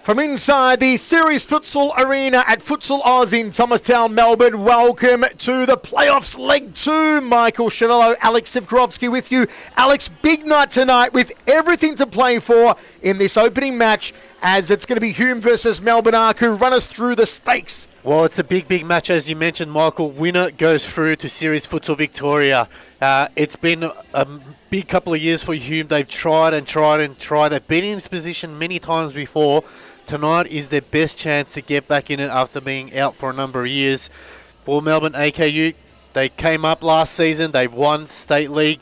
From inside the Series Futsal Arena at Futsal Oz in Thomastown, Melbourne, welcome to the playoffs leg 2. Michael Chavello, Alex Sivkorovsky with you. Alex, big night tonight with everything to play for in this opening match, as it's going to be Hume versus Melbourne AKU. Run us through the stakes. Well, it's a big match, as you mentioned, Michael. Winner goes through to Series Futsal Victoria. It's been a big couple of years for Hume. They've tried. They've been in this position many times before. Tonight is their best chance to get back in it after being out for a number of years. For Melbourne AKU, they came up last season. They won State League.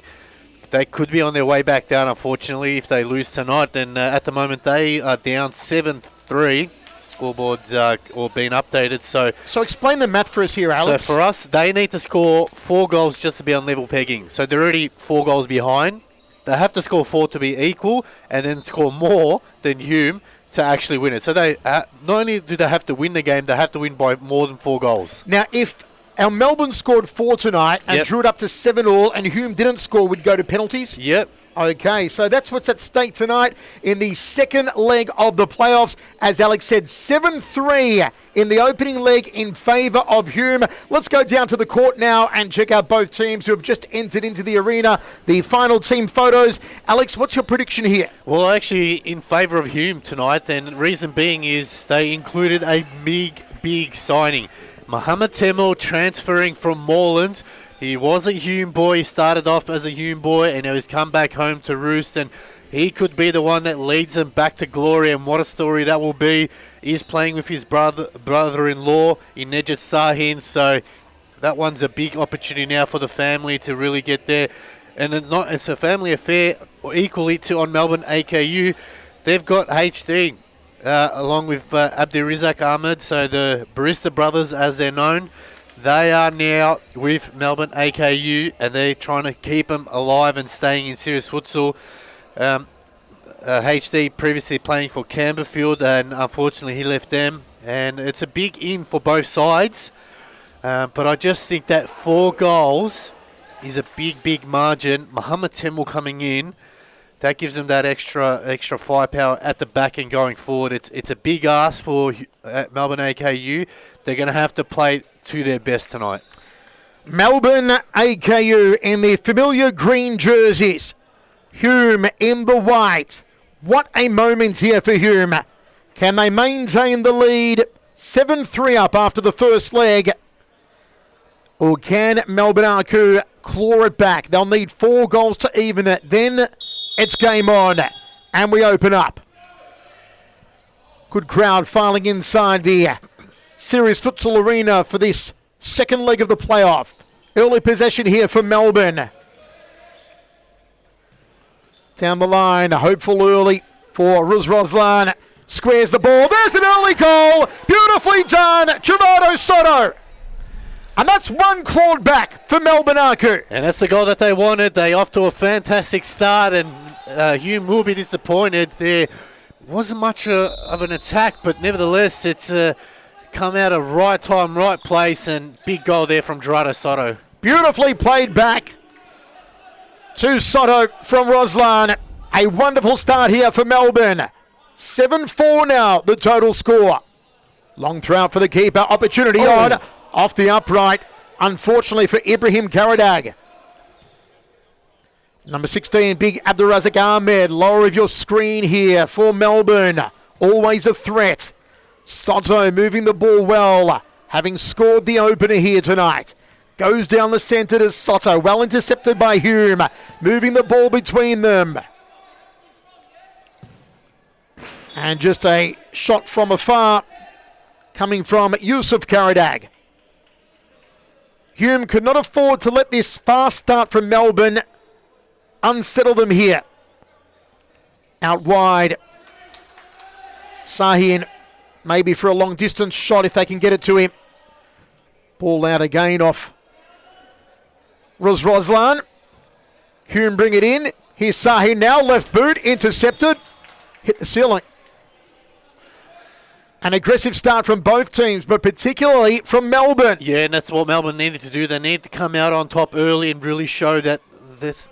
They could be on their way back down, unfortunately, if they lose tonight. And at the moment, they are down 7-3. Scoreboards all been updated. So explain the math for us here, Alex. So for us, they need to score 4 goals just to be on level pegging. So they're already 4 goals behind. They have to score 4 to be equal, and then score more than Hume to actually win it. So they not only do they have to win the game, they have to win by more than 4 goals. Now, if our Melbourne scored 4 tonight and drew it up to 7-all, and Hume didn't score, would go to penalties? Yep. Okay, so that's what's at stake tonight in the second leg of the playoffs. As Alex said, 7-3 in the opening leg in favour of Hume. Let's go down to the court now and check out both teams who have just entered into the arena. The final team photos. Alex, what's your prediction here? Well, actually, in favour of Hume tonight, and the reason being is they included a big signing. Mohamed Temel transferring from Moreland. He was a Hume boy. He started off as a Hume boy and he's come back home to roost, and he could be the one that leads them back to glory, and what a story that will be. He's playing with his brother-in-law in Nejat Sahin, so that one's a big opportunity now for the family to really get there. And it's a family affair equally to on Melbourne AKU. They've got HD along with Abdirizak Ahmed, so the Barista brothers as they're known. They are now with Melbourne AKU, and they're trying to keep them alive and staying in serious futsal. HD previously playing for Camberfield, and unfortunately he left them. And it's a big in for both sides. But I just think that 4 goals is a big margin. Mohamed Temel coming in, that gives them that extra firepower at the back and going forward. It's a big ask for Melbourne AKU. They're going to have to play to their best tonight. Melbourne AKU in the familiar green jerseys. Hume in the white. What a moment here for Hume. Can they maintain the lead? 7-3 up after the first leg. Or can Melbourne AKU claw it back? They'll need 4 goals to even it. Then it's game on. And we open up. Good crowd filing inside the Series Futsal Arena for this second leg of the playoff. Early possession here for Melbourne. Down the line, hopeful early for Ruzrozlan. Squares the ball. There's an early goal. Beautifully done. Gerardo Soto. And that's one clawed back for Melbourne AKU. And that's the goal that they wanted. They off to a fantastic start, and Hume will be disappointed. There wasn't much of an attack, but nevertheless, it's come out of right time, right place, and big goal there from Gerardo Soto. Beautifully played back to Soto from Roslan. A wonderful start here for Melbourne. 7-4 now, the total score. Long throw out for the keeper. Opportunity on. Off the upright. Unfortunately for Ibrahim Karadag. Number 16, big Abdurazak Ahmed. Lower of your screen here for Melbourne. Always a threat. Soto moving the ball well, having scored the opener here tonight. Goes down the centre to Soto, well intercepted by Hume. Moving the ball between them. And just a shot from afar coming from Yusuf Karadag. Hume could not afford to let this fast start from Melbourne unsettle them here. Out wide. Sahin. Maybe for a long distance shot if they can get it to him. Ball out again off Roslan. Hume bring it in. Here's Sahin now. Left boot. Intercepted. Hit the ceiling. An aggressive start from both teams, but particularly from Melbourne. Yeah, and that's what Melbourne needed to do. They need to come out on top early and really show that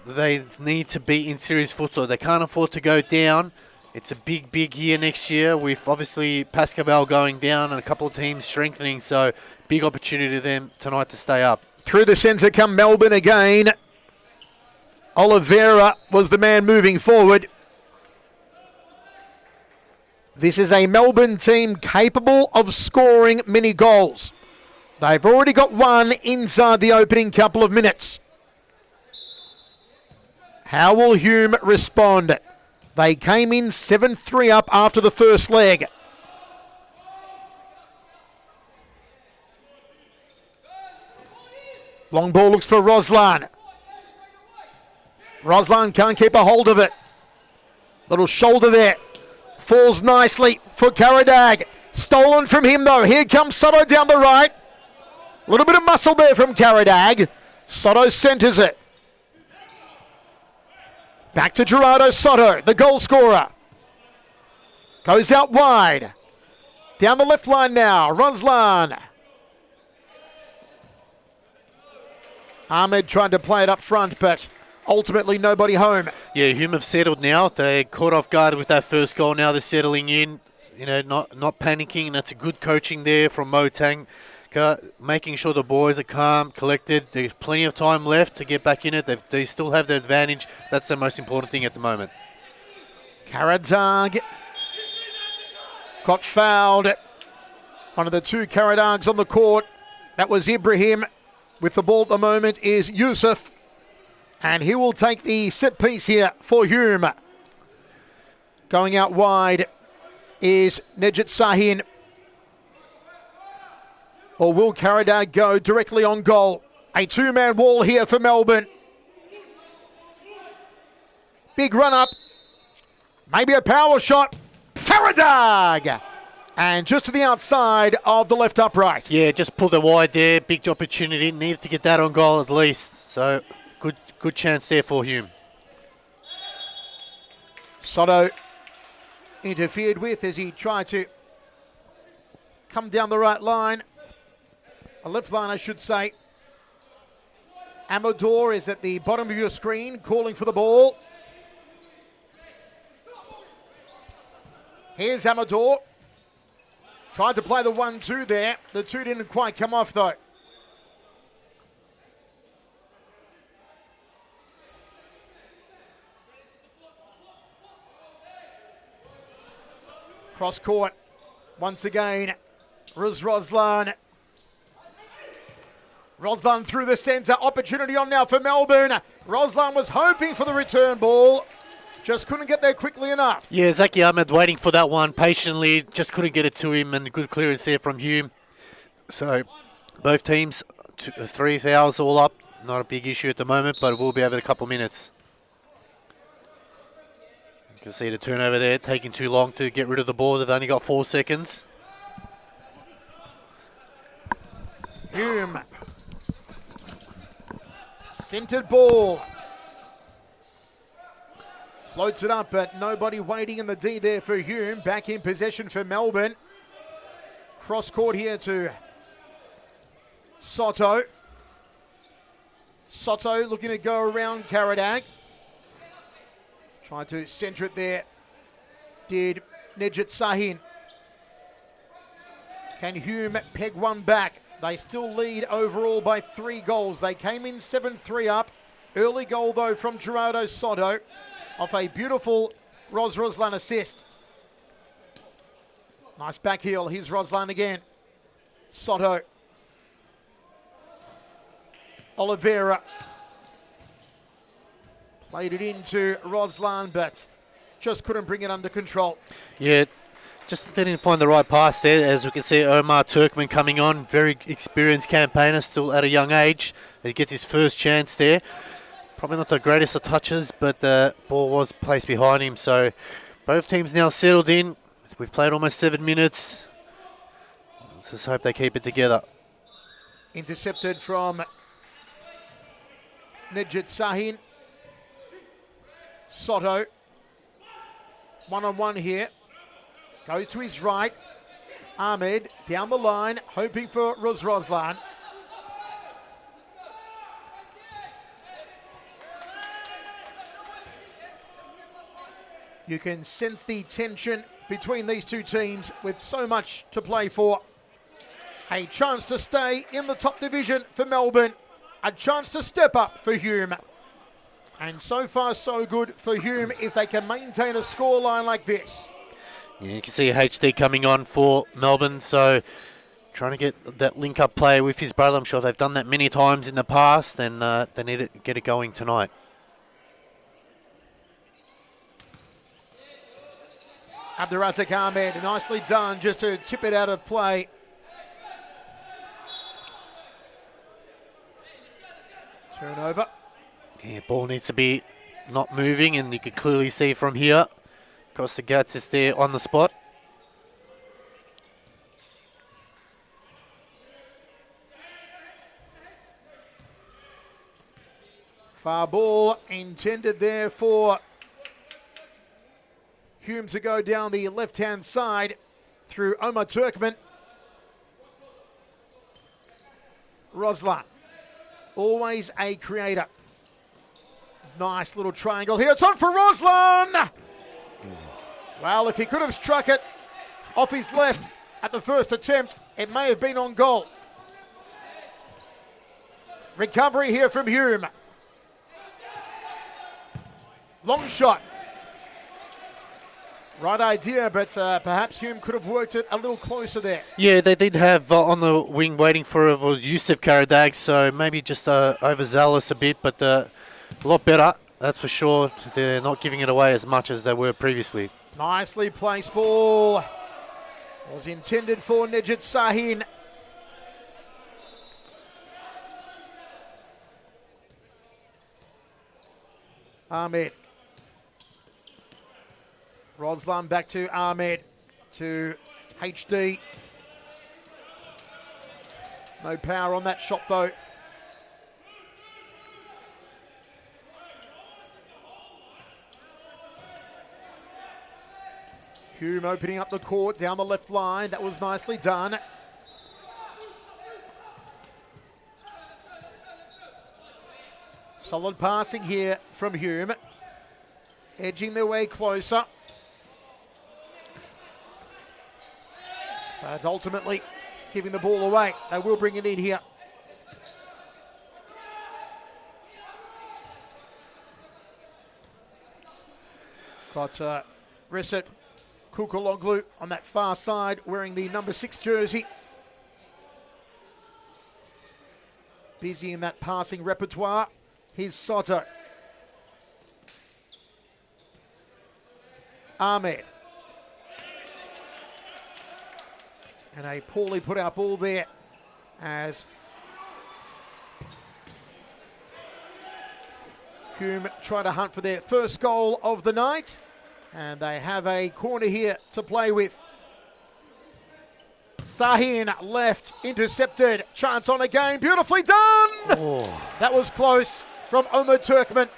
they need to be in serious futsal. They can't afford to go down. It's a big, big year next year with obviously Pascaval going down and a couple of teams strengthening. So big opportunity to them tonight to stay up. Through the centre come Melbourne again. Oliveira was the man moving forward. This is a Melbourne team capable of scoring many goals. They've already got one inside the opening couple of minutes. How will Hume respond? They came in 7-3 up after the first leg. Long ball looks for Roslan. Roslan can't keep a hold of it. Little shoulder there. Falls nicely for Karadag. Stolen from him though. Here comes Soto down the right. A little bit of muscle there from Karadag. Soto centres it. Back to Gerardo Soto, the goal scorer. Goes out wide. Down the left line now, Roslan. Ahmed tried to play it up front, but ultimately nobody home. Yeah, Hume have settled now. They caught off guard with that first goal. Now they're settling in, not panicking. And that's a good coaching there from Mo Tang. Making sure the boys are calm, collected. There's plenty of time left to get back in it. They still have the advantage. That's the most important thing at the moment. Karadag got fouled. One of the two Karadags on the court. That was Ibrahim. With the ball at the moment is Yusuf. And he will take the set piece here for Hume. Going out wide is Nejat Sahin. Or will Karadag go directly on goal? A two-man wall here for Melbourne. Big run up. Maybe a power shot. Karadag! And just to the outside of the left upright. Yeah, just pulled it wide there. Big opportunity. Needed to get that on goal at least. So good chance there for Hume. Soto interfered with as he tried to come down the right line. A left line, I should say. Amador is at the bottom of your screen, calling for the ball. Here's Amador. Tried to play the 1-2 there. The two didn't quite come off, though. Cross court. Once again, Roslan. Roslan through the centre. Opportunity on now for Melbourne. Roslan was hoping for the return ball. Just couldn't get there quickly enough. Yeah, Zaki Ahmed waiting for that one patiently. Just couldn't get it to him, and good clearance there from Hume. So both teams, 3 fouls all up. Not a big issue at the moment, but it will be over a couple minutes. You can see the turnover there, taking too long to get rid of the ball. They've only got 4 seconds. Hume. Centered ball. Floats it up, but nobody waiting in the D there for Hume. Back in possession for Melbourne. Cross court here to Soto. Soto looking to go around Karadag. Tried to centre it there. Did Nejat Sahin. Can Hume peg one back? They still lead overall by 3 goals. They came in 7-3 up. Early goal, though, from Gerardo Soto off a beautiful Roslan assist. Nice back heel. Here's Roslan again. Soto. Oliveira. Played it into Roslan, but just couldn't bring it under control. Yeah. Just didn't find the right pass there. As we can see, Omar Turkman coming on. Very experienced campaigner, still at a young age. He gets his first chance there. Probably not the greatest of touches, but the ball was placed behind him. So both teams now settled in. We've played almost 7 minutes. Let's just hope they keep it together. Intercepted from Nejat Sahin. Soto. One-on-one here. Goes to his right. Ahmed down the line, hoping for Roslan. You can sense the tension between these two teams with so much to play for. A chance to stay in the top division for Melbourne. A chance to step up for Hume. And so far, so good for Hume if they can maintain a scoreline like this. Yeah, you can see HD coming on for Melbourne, so trying to get that link-up play with his brother. I'm sure they've done that many times in the past, and they need to get it going tonight. Abdurazak Ahmed, nicely done just to tip it out of play. Turnover. Yeah, ball needs to be not moving, and you can clearly see from here. Costa Gats is there on the spot. Far ball intended there for Hume to go down the left-hand side through Omar Turkman. Roslan, always a creator. Nice little triangle here. It's on for Roslan! Well, if he could have struck it off his left at the first attempt, it may have been on goal. Recovery here from Hume. Long shot. Right idea, but perhaps Hume could have worked it a little closer there. Yeah, they did have on the wing waiting for it was Yusuf Karadag, so maybe just overzealous a bit, but a lot better, that's for sure. They're not giving it away as much as they were previously. Nicely placed ball. Was intended for Nejat Sahin. Ahmed. Roslan back to Ahmed, to HD. No power on that shot though. Hume opening up the court down the left line. That was nicely done. Solid passing here from Hume. Edging their way closer. But ultimately giving the ball away. They will bring it in here. Got Reset Kukuloglu on that far side wearing the number 6 jersey. Busy in that passing repertoire. Here's Soto. Ahmed. And a poorly put out ball there as Hume try to hunt for their first goal of the night. And they have a corner here to play with. Sahin left, intercepted, chance on again, beautifully done! Oh. That was close from Omar Turkman.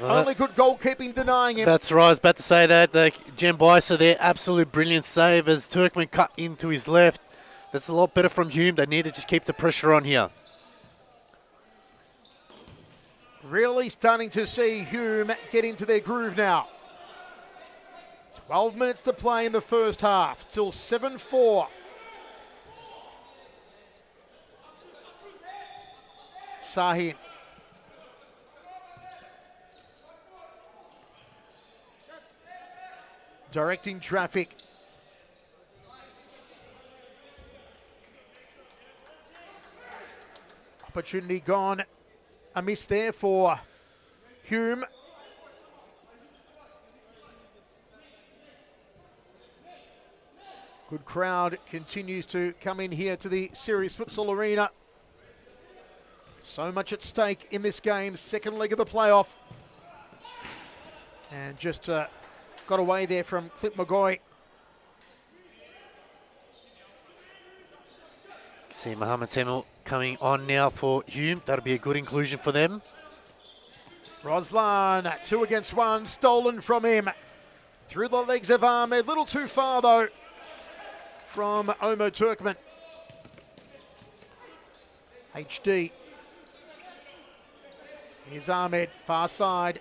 Only good goalkeeping denying him. That's right, I was about to say that. Jem Bisa there, absolute brilliant save as Turkman cut into his left. That's a lot better from Hume. They need to just keep the pressure on here. Really starting to see Hume get into their groove now. 12 minutes to play in the first half, till 7-4. Sahin. Directing traffic. Opportunity gone. A miss there for Hume. Good crowd continues to come in here to the Series Futsal Arena. So much at stake in this game, second leg of the playoff. And just got away there from Clint McGoy. See Mohamed Temel coming on now for Hume. That'll be a good inclusion for them. Roslan, 2 against 1, stolen from him. Through the legs of Ahmed, little too far though from Omar Turkman. HD. Here's Ahmed, far side,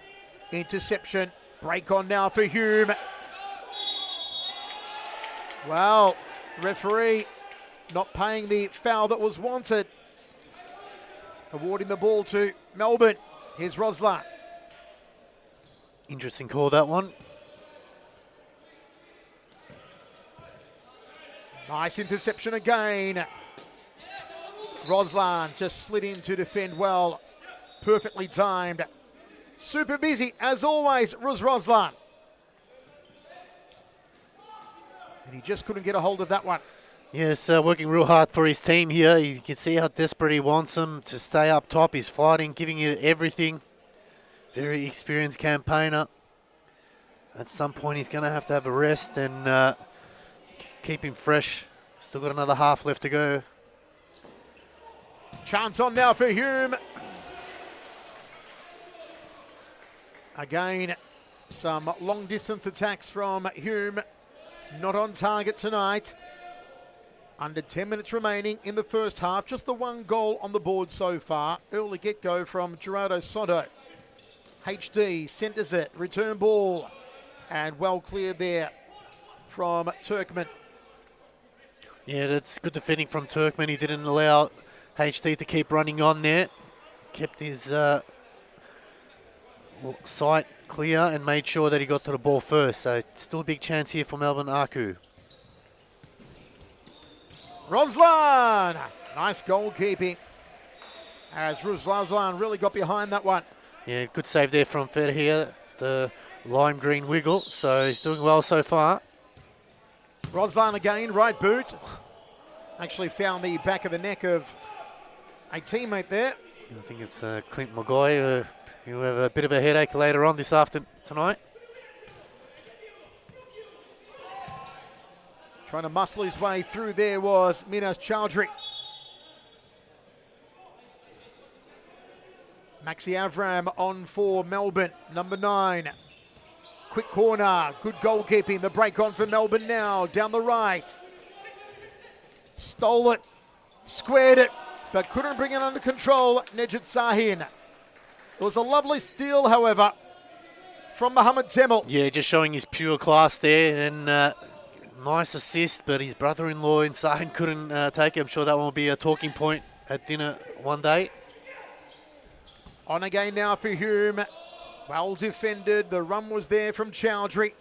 interception. Break on now for Hume. Well, referee not paying the foul that was wanted. Awarding the ball to Melbourne. Here's Roslan. Interesting call, that one. Nice interception again. Roslan just slid in to defend well. Perfectly timed. Super busy, as always, Roslan. And he just couldn't get a hold of that one. Yes, working real hard for his team here. You can see how desperate he wants them to stay up top. He's fighting, giving it everything. Very experienced campaigner. At some point, he's going to have a rest and keep him fresh. Still got another half left to go. Chance on now for Hume. Again, some long distance attacks from Hume. Not on target tonight. Under 10 minutes remaining in the first half. Just the one goal on the board so far. Early get-go from Gerardo Soto. HD centres it. Return ball. And well cleared there from Turkman. Yeah, that's good defending from Turkman. He didn't allow HD to keep running on there. Kept his sight clear and made sure that he got to the ball first. So still a big chance here for Melbourne AKU. Roslan! Nice goalkeeping. As Roslan really got behind that one. Yeah, good save there from Ferreira, the lime green wiggle. So he's doing well so far. Roslan again, right boot. Actually found the back of the neck of a teammate there. I think it's Clint McGoy. He'll have a bit of a headache later on tonight. Trying to muscle his way through there was Minas Chowdhury. Maxi Avram on for Melbourne, number 9. Quick corner, good goalkeeping. The break on for Melbourne now, down the right. Stole it, squared it, but couldn't bring it under control. Nejat Sahin. It was a lovely steal, however, from Mohamed Temel. Yeah, just showing his pure class there, and nice assist, but his brother-in-law in Sahin couldn't take it. I'm sure that one will be a talking point at dinner one day. On again now for Hume. Well defended. The run was there from Chowdhury.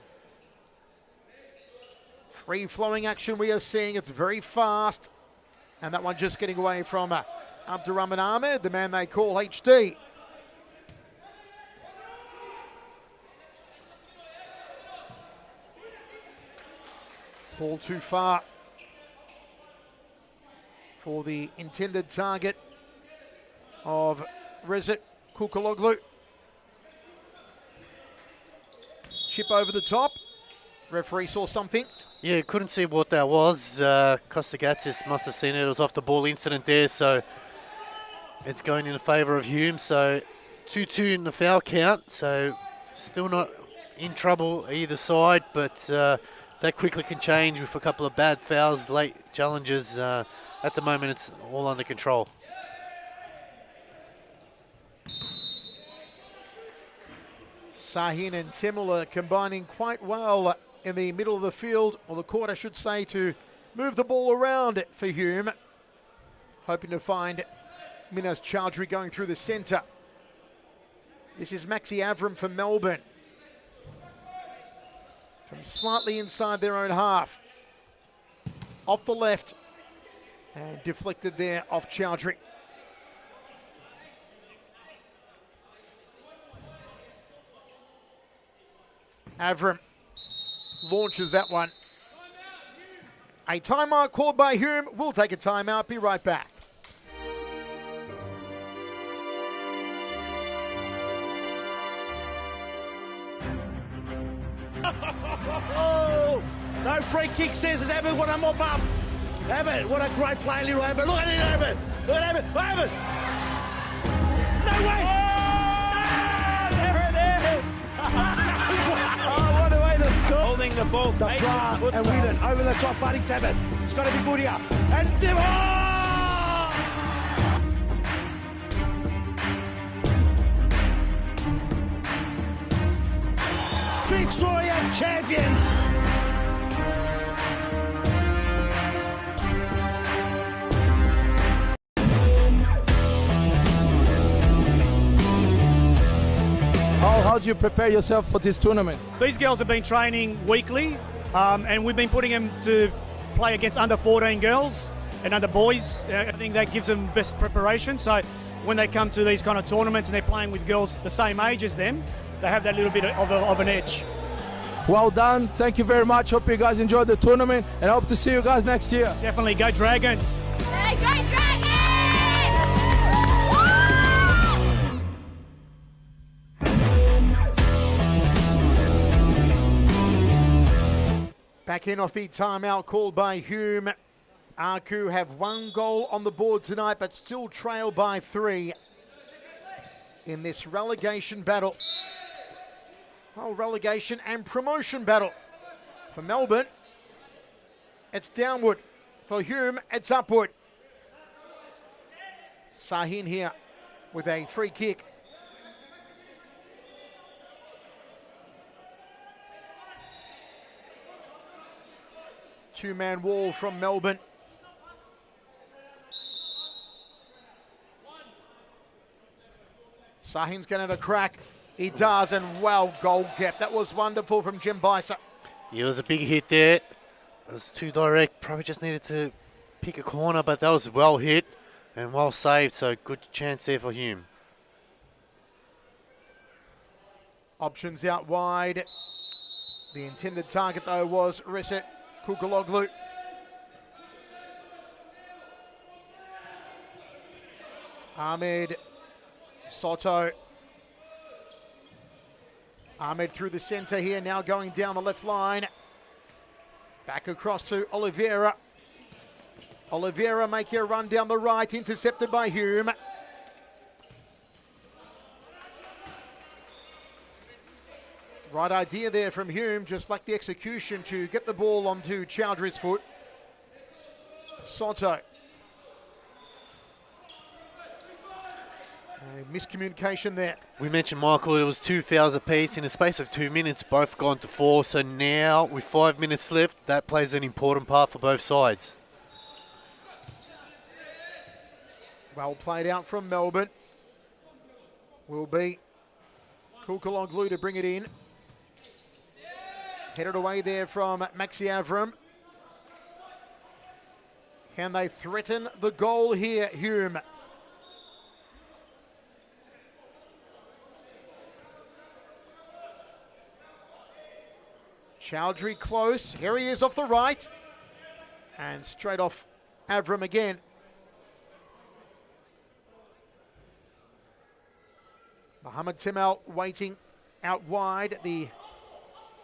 Free-flowing action we are seeing. It's very fast. And that one just getting away from Abdurrahman Ahmed, the man they call HD. Ball too far for the intended target of Rezet Kukaloglu. Chip over the top. Referee saw something. Yeah, couldn't see what that was. Kostagatzis must have seen it. It was off the ball incident there, so it's going in favour of Hume. So 2-2 in the foul count. So still not in trouble either side, but that quickly can change with a couple of bad fouls, late challenges. At the moment, it's all under control. Sahin and Temel are combining quite well in the middle of the field, or the court I should say, to move the ball around for Hume. Hoping to find Minas Chowdhury going through the centre. This is Maxi Avram for Melbourne. From slightly inside their own half. Off the left. And deflected there off Chowdhury. Avram launches that one. A timeout called by Hume. We'll take a timeout. Be right back. No free kick, says it's Abbott. What a mop up. Abbott, what a great play, little Abbott. Look at it, Abbott. Look at Abbott. Abbott. No way. Oh, there it is. Oh, what a way to score. Holding the ball. The bra and Whedon over the top. Buddy Abbott. It's got to be Boodia. And Divo. Victoria champions. how do you prepare yourself for this tournament? These girls have been training weekly, and we've been putting them to play against under 14 girls and under boys. I think that gives them best preparation. So when they come to these kind of tournaments and they're playing with girls the same age as them, they have that little bit of an edge. Well done. Thank you very much. Hope you guys enjoyed the tournament, and I hope to see you guys next year. Definitely. Go Dragons. Hey, go Dragons! Back in off the timeout called by Hume. AKU have 1 goal on the board tonight, but still trail by 3 in this relegation battle. Oh, relegation and promotion battle. For Melbourne, it's downward. For Hume, it's upward. Sahin here with a free kick. Two-man wall from Melbourne. Sahin's going to have a crack. He does, and well, goal kept. That was wonderful from Jim Bison. Yeah, it was a big hit there. It was too direct. Probably just needed to pick a corner, but that was well hit and well saved, so good chance there for Hume. Options out wide. The intended target, though, was Risset Kukaloglu. Ahmed Soto. Ahmed through the centre here, now going down the left line. Back across to Oliveira. Oliveira making a run down the right, intercepted by Hume. Right idea there from Hume, just like the execution to get the ball onto Chowdhury's foot. Soto. Miscommunication there. We mentioned, Michael, it was 2 fouls apiece. In a space of 2 minutes, both gone to 4. So now, with 5 minutes left, that plays an important part for both sides. Well played out from Melbourne. Will be Kukaloglu to bring it in. Headed away there from Maxi Avram. Can they threaten the goal here, Hume? Chowdhury close. Here he is off the right. And straight off Avram again. Mohamed Timel waiting out wide at the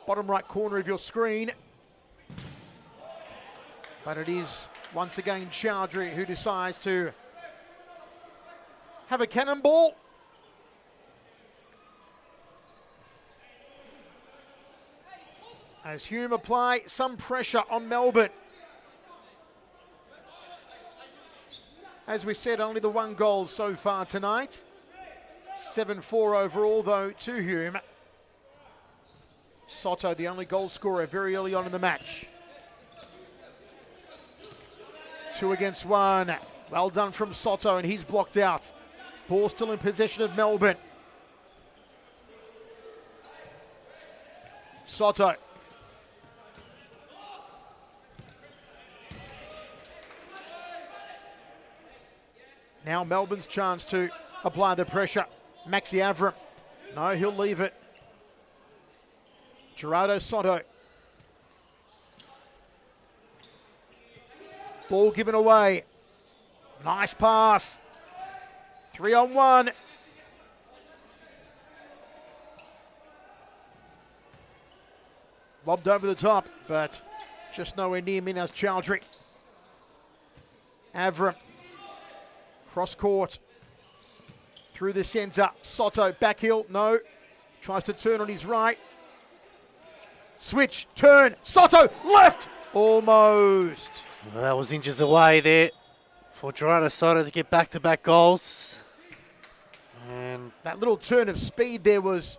bottom right corner of your screen. But it is once again Chowdhury who decides to have a cannonball. As Hume apply some pressure on Melbourne. As we said, only the 1 goal so far tonight. 7-4 overall, though, to Hume. Soto, the only goal scorer very early on in the match. 2 against 1. Well done from Soto, and he's blocked out. Ball still in possession of Melbourne. Soto. Now Melbourne's chance to apply the pressure. Maxi Avram. No, he'll leave it. Gerardo Soto. Ball given away. Nice pass. 3-on-1. Lobbed over the top, but just nowhere near Minas Chowdhury. Avram. Cross court. Through the centre. Soto back heel. No. Tries to turn on his right. Switch. Turn. Soto. Left. Almost. Well, that was inches away there for Gerardo Soto to get back-to-back goals. And that little turn of speed there was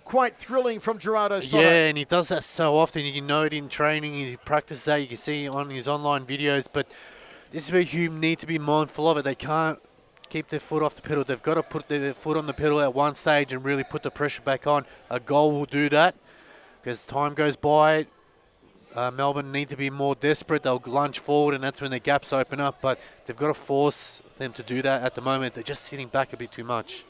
quite thrilling from Gerardo Soto. yeah, and he does that so often. You can know it in training. He practices that. You can see on his online videos. But this is where Hume need to be mindful of it. They can't keep their foot off the pedal. They've got to put their foot on the pedal at one stage and really put the pressure back on. A goal will do that. Because time goes by, Melbourne need to be more desperate. They'll lunge forward, and that's when the gaps open up. But they've got to force them to do that at the moment. They're just sitting back a bit too much.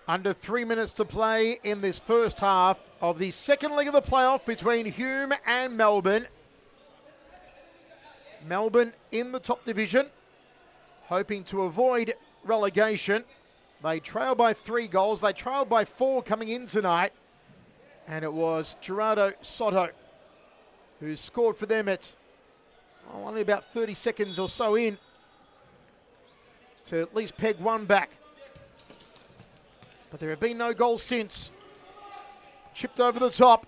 Under 3 minutes to play in this first half of the second leg of the playoff between Hume and Melbourne. Melbourne in the top division, hoping to avoid relegation. They trail by 3 goals. They trailed by 4 coming in tonight. And it was Gerardo Soto who scored for them at only about 30 seconds or so in to at least peg one back. But there have been no goals since. Chipped over the top.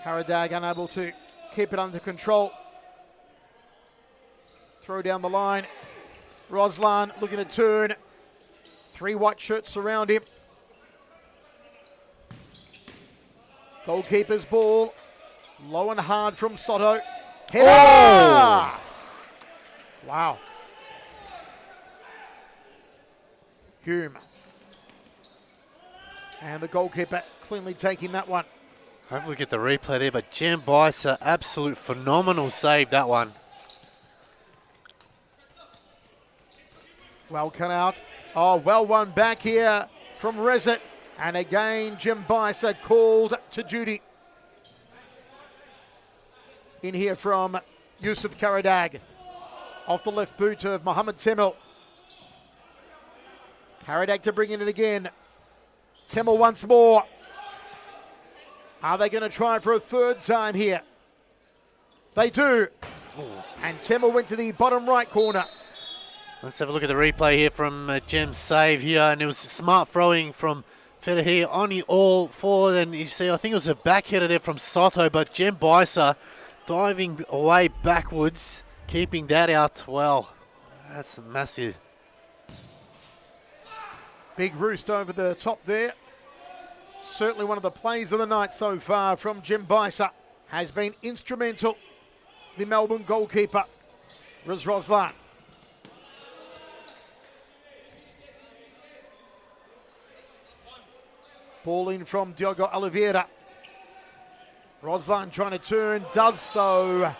Karadag unable to keep it under control. Throw down the line. Roslan looking to turn. 3 white shirts surround him. Goalkeeper's ball. Low and hard from Soto. Header! Oh! Wow. Hume. And the goalkeeper cleanly taking that one. Hopefully we get the replay there, but Jem Bicer, absolute phenomenal save, that one. Well cut out. Oh, well won back here from Rezit. And again, Jem Bicer called to duty. In here from Yusuf Karadag. Off the left boot of Mohamed Temel. Karadag to bring in it again. Temel once more. Are they going to try it for a third time here? They do. Ooh. And Temel went to the bottom right corner. Let's have a look at the replay here from Jem's save here. And it was a smart throwing from Feder here on the all forward. And you see, I think it was a back header there from Soto. But Jem Bicer diving away backwards, keeping that out. Well, that's massive. Big roost over the top there. Certainly one of the plays of the night so far from Jem Bicer. Has been instrumental. The Melbourne goalkeeper, Roslan. Ball in from Diogo Oliveira. Roslan trying to turn, does so,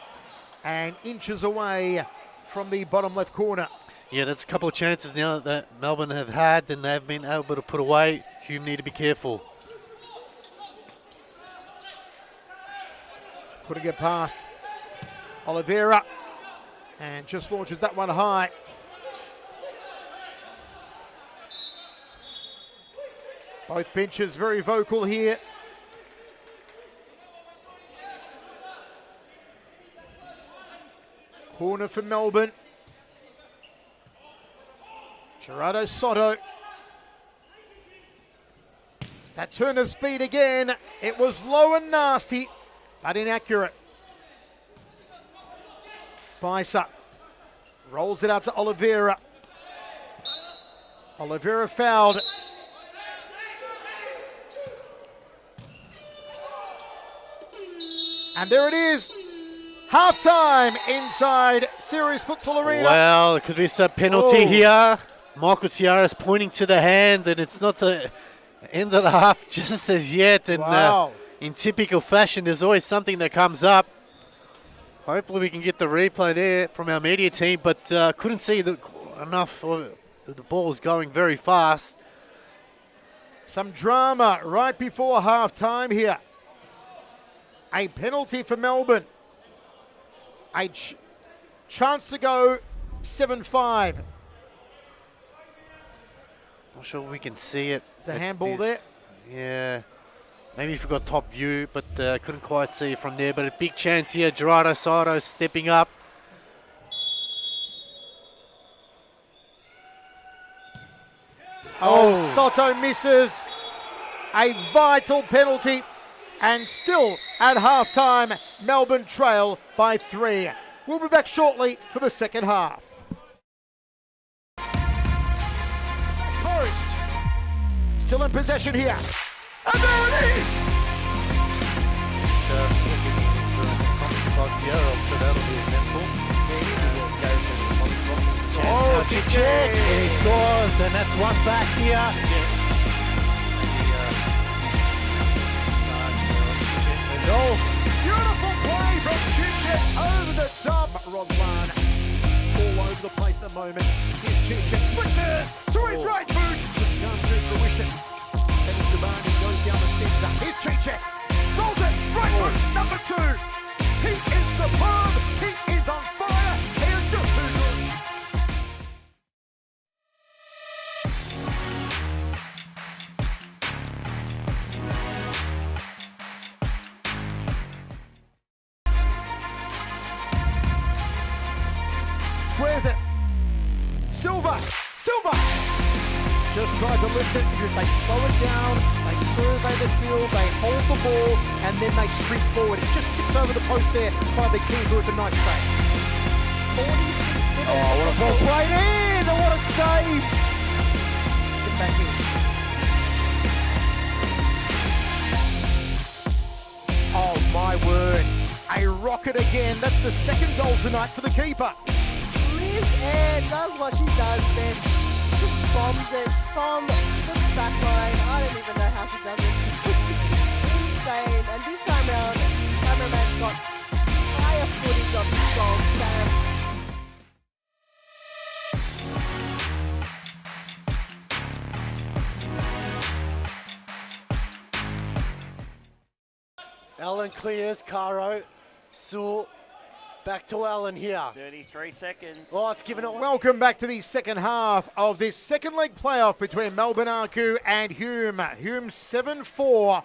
and inches away from the bottom left corner. Yeah, that's a couple of chances now that Melbourne have had and they've been able to put away. Hume need to be careful. Couldn't get past Oliveira and just launches that one high. Both benches very vocal here. Corner for Melbourne. Gerardo Soto. That turn of speed again. It was low and nasty, but inaccurate. Bicer rolls it out to Oliveira. Oliveira fouled. And there it is. Half-time inside Series Futsal Arena. Well, it could be some penalty here. Michael Ciara's pointing to the hand, and it's not the end of the half just as yet. And wow. In typical fashion, there's always something that comes up. Hopefully we can get the replay there from our media team, but couldn't see enough. The ball was going very fast. Some drama right before half-time here. A penalty for Melbourne. A chance to go 7-5. Not sure if we can see it. There's a handball there. Yeah. Maybe if we got top view, but couldn't quite see it from there. But a big chance here. Gerardo Soto stepping up. Oh, Soto misses. A vital penalty. And still at halftime, Melbourne trail by 3. We'll be back shortly for the second half. Coast still in possession here. And there it is! clogs here, so that'll be eventful. Oh, Chichek! He scores, and that's one back here. Oh, beautiful play from Chichek over the top. Roslan all over the place at the moment. Here's Chichek, switches to his right boot. Come to fruition. Kenny Stabani goes down the centre. Here's Chichek, rolls it, right boot, number 2. He is superb. He is on fire. He is just too good. Squares it. Silva. Just tried to lift it because they slow it down, they survey the field, they hold the ball, and then they sprint forward. It just tipped over the post there by the keeper with a nice save. 46 minutes. Oh, what a ball played in! Oh, what a save! Get back in. Oh, my word. A rocket again. That's the second goal tonight for the keeper. Liz Ann does what she does best. Just bombs it from the back line. I don't even know how she does it. Insane. And this time around, the cameraman got higher footage of this goal. Allen clears, Caro, Sewell, back to Allen here. 33 seconds. Oh, it's given it. Welcome back to the second half of this second leg playoff between Melbourne AKU and Hume. Hume 7-4,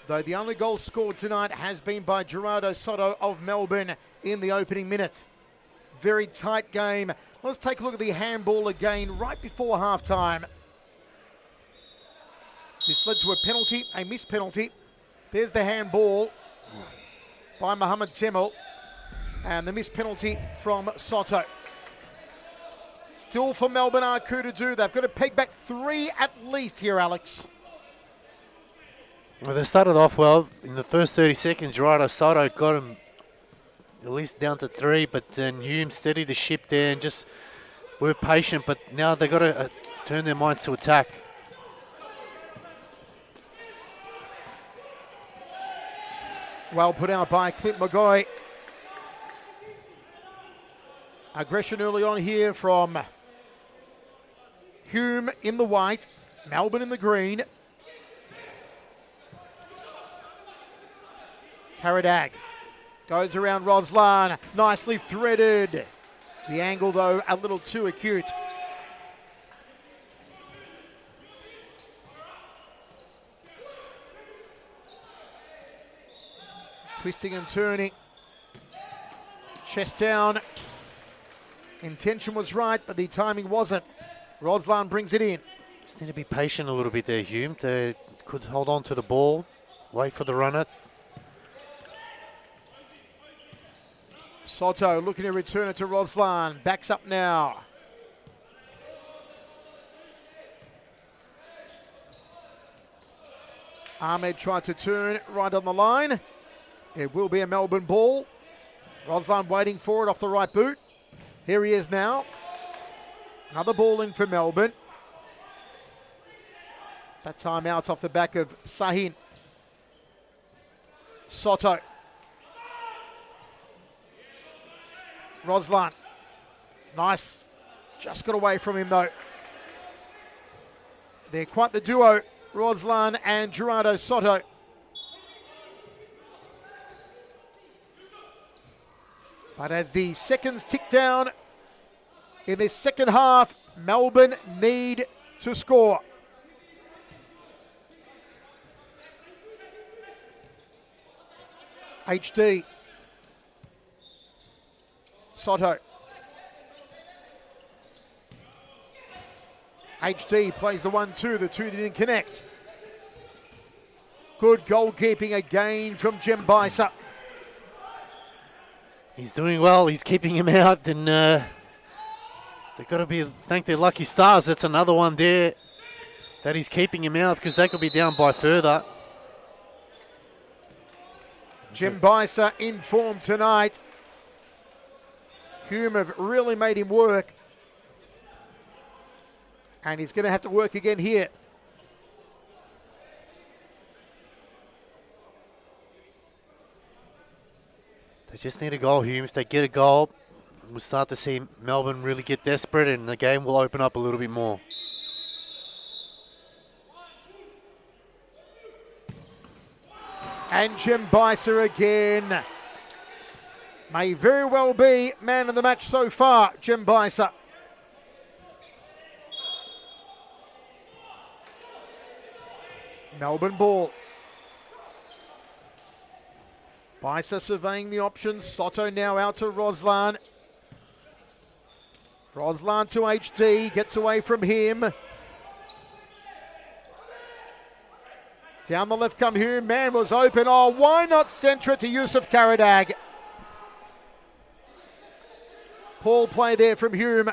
though the only goal scored tonight has been by Gerardo Soto of Melbourne in the opening minute. Very tight game. Let's take a look at the handball again right before halftime. This led to a penalty, a missed penalty. There's the handball by Mohamed Temel. And the missed penalty from Soto. Still for Melbourne AKU to do. They've got to peg back 3 at least here, Alex. Well, they started off well. In the first 30 seconds, Gerardo Soto got him at least down to 3, but then Hume steadied the ship there and just were patient, but now they've got to turn their minds to attack. Well put out by Clint McGoy. Aggression early on here from Hume in the white, Melbourne in the green. Karadag goes around Roslan, nicely threaded. The angle, though, a little too acute. Twisting and turning. Chest down. Intention was right, but the timing wasn't. Roslan brings it in. Just need to be patient a little bit there, Hume. They could hold on to the ball, wait for the runner. Soto looking to return it to Roslan. Backs up now. Ahmed tried to turn right on the line. It will be a Melbourne ball. Roslan waiting for it off the right boot. Here he is now. Another ball in for Melbourne. That time out off the back of Sahin. Soto. Roslan. Nice. Just got away from him though. They're quite the duo, Roslan and Gerardo Soto. But as the seconds tick down in this second half, Melbourne need to score. HD. Soto. HD plays the 1-2. The 2 didn't connect. Good goalkeeping again from Jem Bisa. He's doing well. He's keeping him out, and they've got to thank their lucky stars. That's another one there that he's keeping him out because they could be down by further. Jim Bicer in form tonight. Hume have really made him work. And he's going to have to work again here. They just need a goal, Hume. If they get a goal, we'll start to see Melbourne really get desperate and the game will open up a little bit more. And Jim Bicer again. May very well be man of the match so far, Jim Bicer. Melbourne ball. Bicer surveying the options. Soto now out to Roslan. Roslan to HD. Gets away from him. Down the left come Hume. Man was open. Oh, why not centre it to Yusuf Karadag? Paul play there from Hume.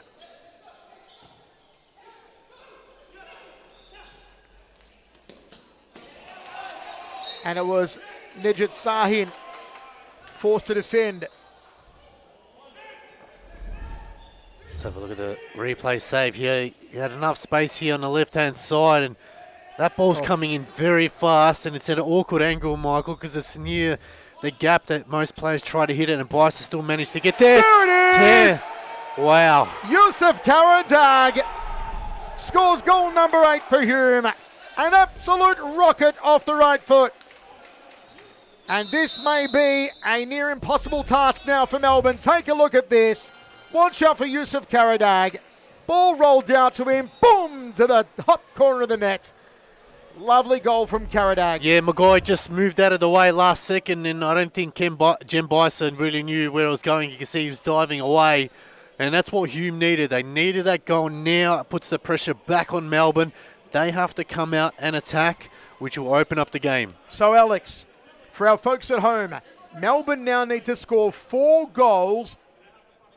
And it was Nijat Sahin forced to defend. Let's have a look at the replay save here. He had enough space here on the left-hand side, and that ball's coming in very fast, and it's at an awkward angle, Michael, because it's near the gap that most players try to hit it, and Bicer still managed to get there. There it is! Wow. Yusuf Karadag scores goal number 8 for Hume. An absolute rocket off the right foot. And this may be a near impossible task now for Melbourne. Take a look at this. Watch out for Yusuf Karadag. Ball rolled out to him. Boom! To the top corner of the net. Lovely goal from Karadag. Yeah, Maguire just moved out of the way last second, and I don't think Jim Bicer really knew where it was going. You can see he was diving away, and that's what Hume needed. They needed that goal now. It puts the pressure back on Melbourne. They have to come out and attack, which will open up the game. So, Alex, for our folks at home, Melbourne now need to score 4 goals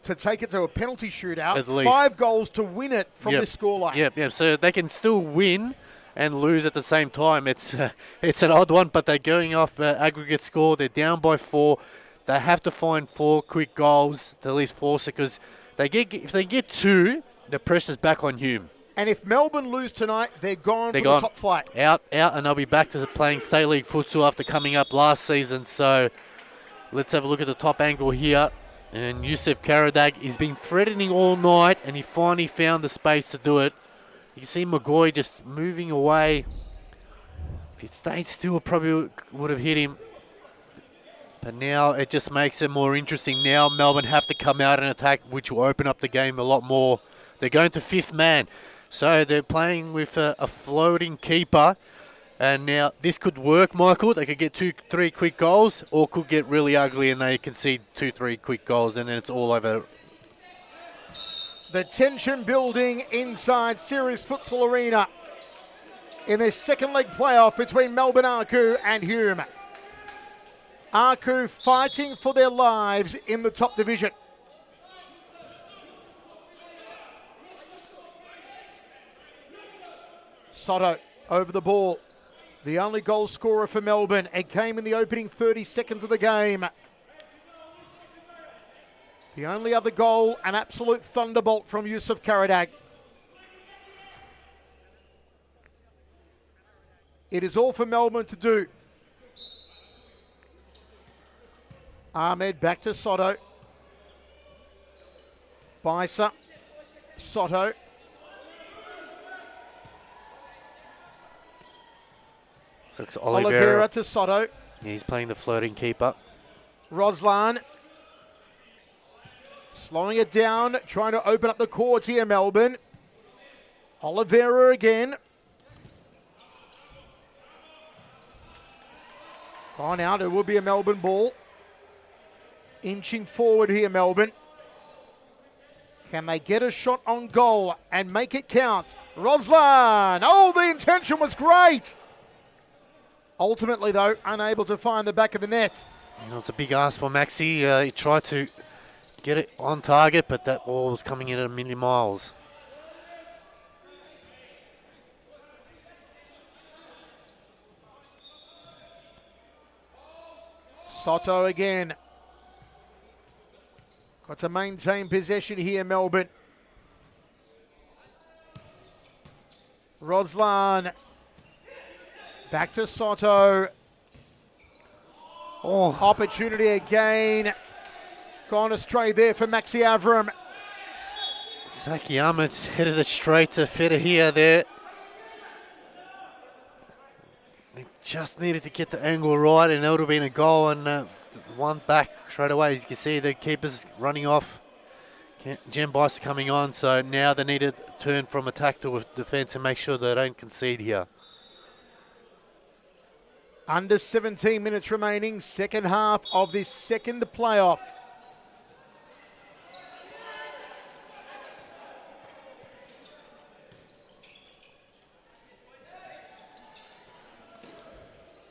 to take it to a penalty shootout. At least 5 goals to win it from this scoreline. Yep. So they can still win and lose at the same time. It's an odd one, but they're going off aggregate score. They're down by 4. They have to find 4 quick goals to at least force it, because if they get 2, the pressure's back on Hume. And if Melbourne lose tonight, they're gone from the top flight. Out, and they'll be back to playing State League futsal after coming up last season. So let's have a look at the top angle here. And Yusuf Karadag, he's been threatening all night, and he finally found the space to do it. You can see Maguire just moving away. If he stayed still, it probably would have hit him. But now it just makes it more interesting. Now Melbourne have to come out and attack, which will open up the game a lot more. They're going to 5th man. So they're playing with a floating keeper. And now this could work, Michael. They could get 2-3 quick goals, or could get really ugly and they concede 2-3 quick goals, and then it's all over. The tension building inside Series Futsal Arena in this second leg playoff between Melbourne AKU and Hume. AKU fighting for their lives in the top division. Soto over the ball. The only goal scorer for Melbourne. It came in the opening 30 seconds of the game. The only other goal, an absolute thunderbolt from Yusuf Karadag. It is all for Melbourne to do. Ahmed back to Soto. Bicer. Soto. So it's Oliveira to Soto. Yeah, he's playing the floating keeper. Roslan. Slowing it down, trying to open up the courts here, Melbourne. Oliveira again. Gone out, it will be a Melbourne ball. Inching forward here, Melbourne. Can they get a shot on goal and make it count? Roslan! Oh, the intention was great! Ultimately, though, unable to find the back of the net. You know, it's a big ask for Maxi. He tried to get it on target, but that ball was coming in at 1,000,000 miles. Soto again. Got to maintain possession here, Melbourne. Roslan. Back to Soto. Oh, Opportunity again. Gone astray there for Maxi Avram. Saki Ahmed's headed it straight to Fedahia there. He just needed to get the angle right, and that would have been a goal, and one back straight away. As you can see, the keeper's running off. Jem Bice coming on, so now they need to turn from attack to defence and make sure they don't concede here. Under 17 minutes remaining, second half of this second playoff.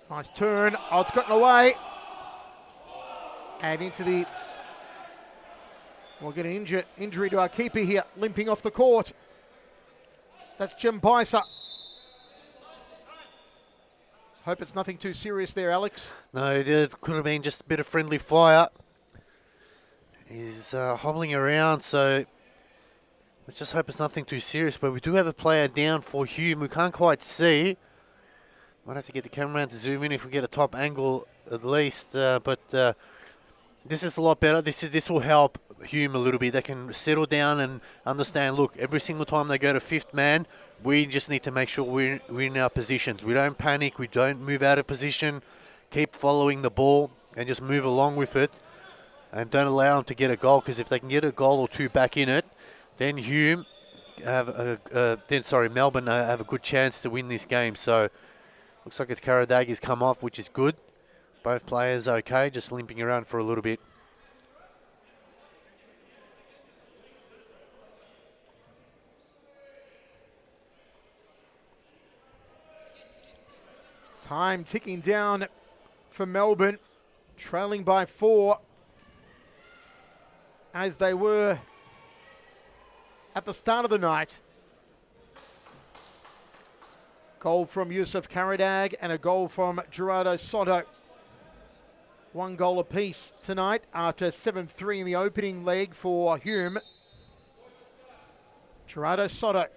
Nice turn. Oh, it's gotten away. And into the... We'll get an injury to our keeper here, limping off the court. That's Jim Picer. Hope it's nothing too serious there, Alex. No, it could have been just a bit of friendly fire. He's hobbling around, so let's just hope it's nothing too serious. But we do have a player down for Hume. We can't quite see. Might have to get the cameraman to zoom in if we get a top angle at least. But this is a lot better. This will help Hume a little bit. They can settle down and understand, look, every single time they go to fifth man, we just need to make sure we're in our positions. We don't panic. We don't move out of position. Keep following the ball and just move along with it. And don't allow them to get a goal, because if they can get a goal or two back in it, then Melbourne have a good chance to win this game. So looks like it's Karadaghi's come off, which is good. Both players okay, just limping around for a little bit. Time ticking down for Melbourne, trailing by 4 as they were at the start of the night. Goal from Yusuf Karadag and a goal from Gerardo Soto. 1 goal apiece tonight after 7-3 in the opening leg for Hume. Gerardo Soto,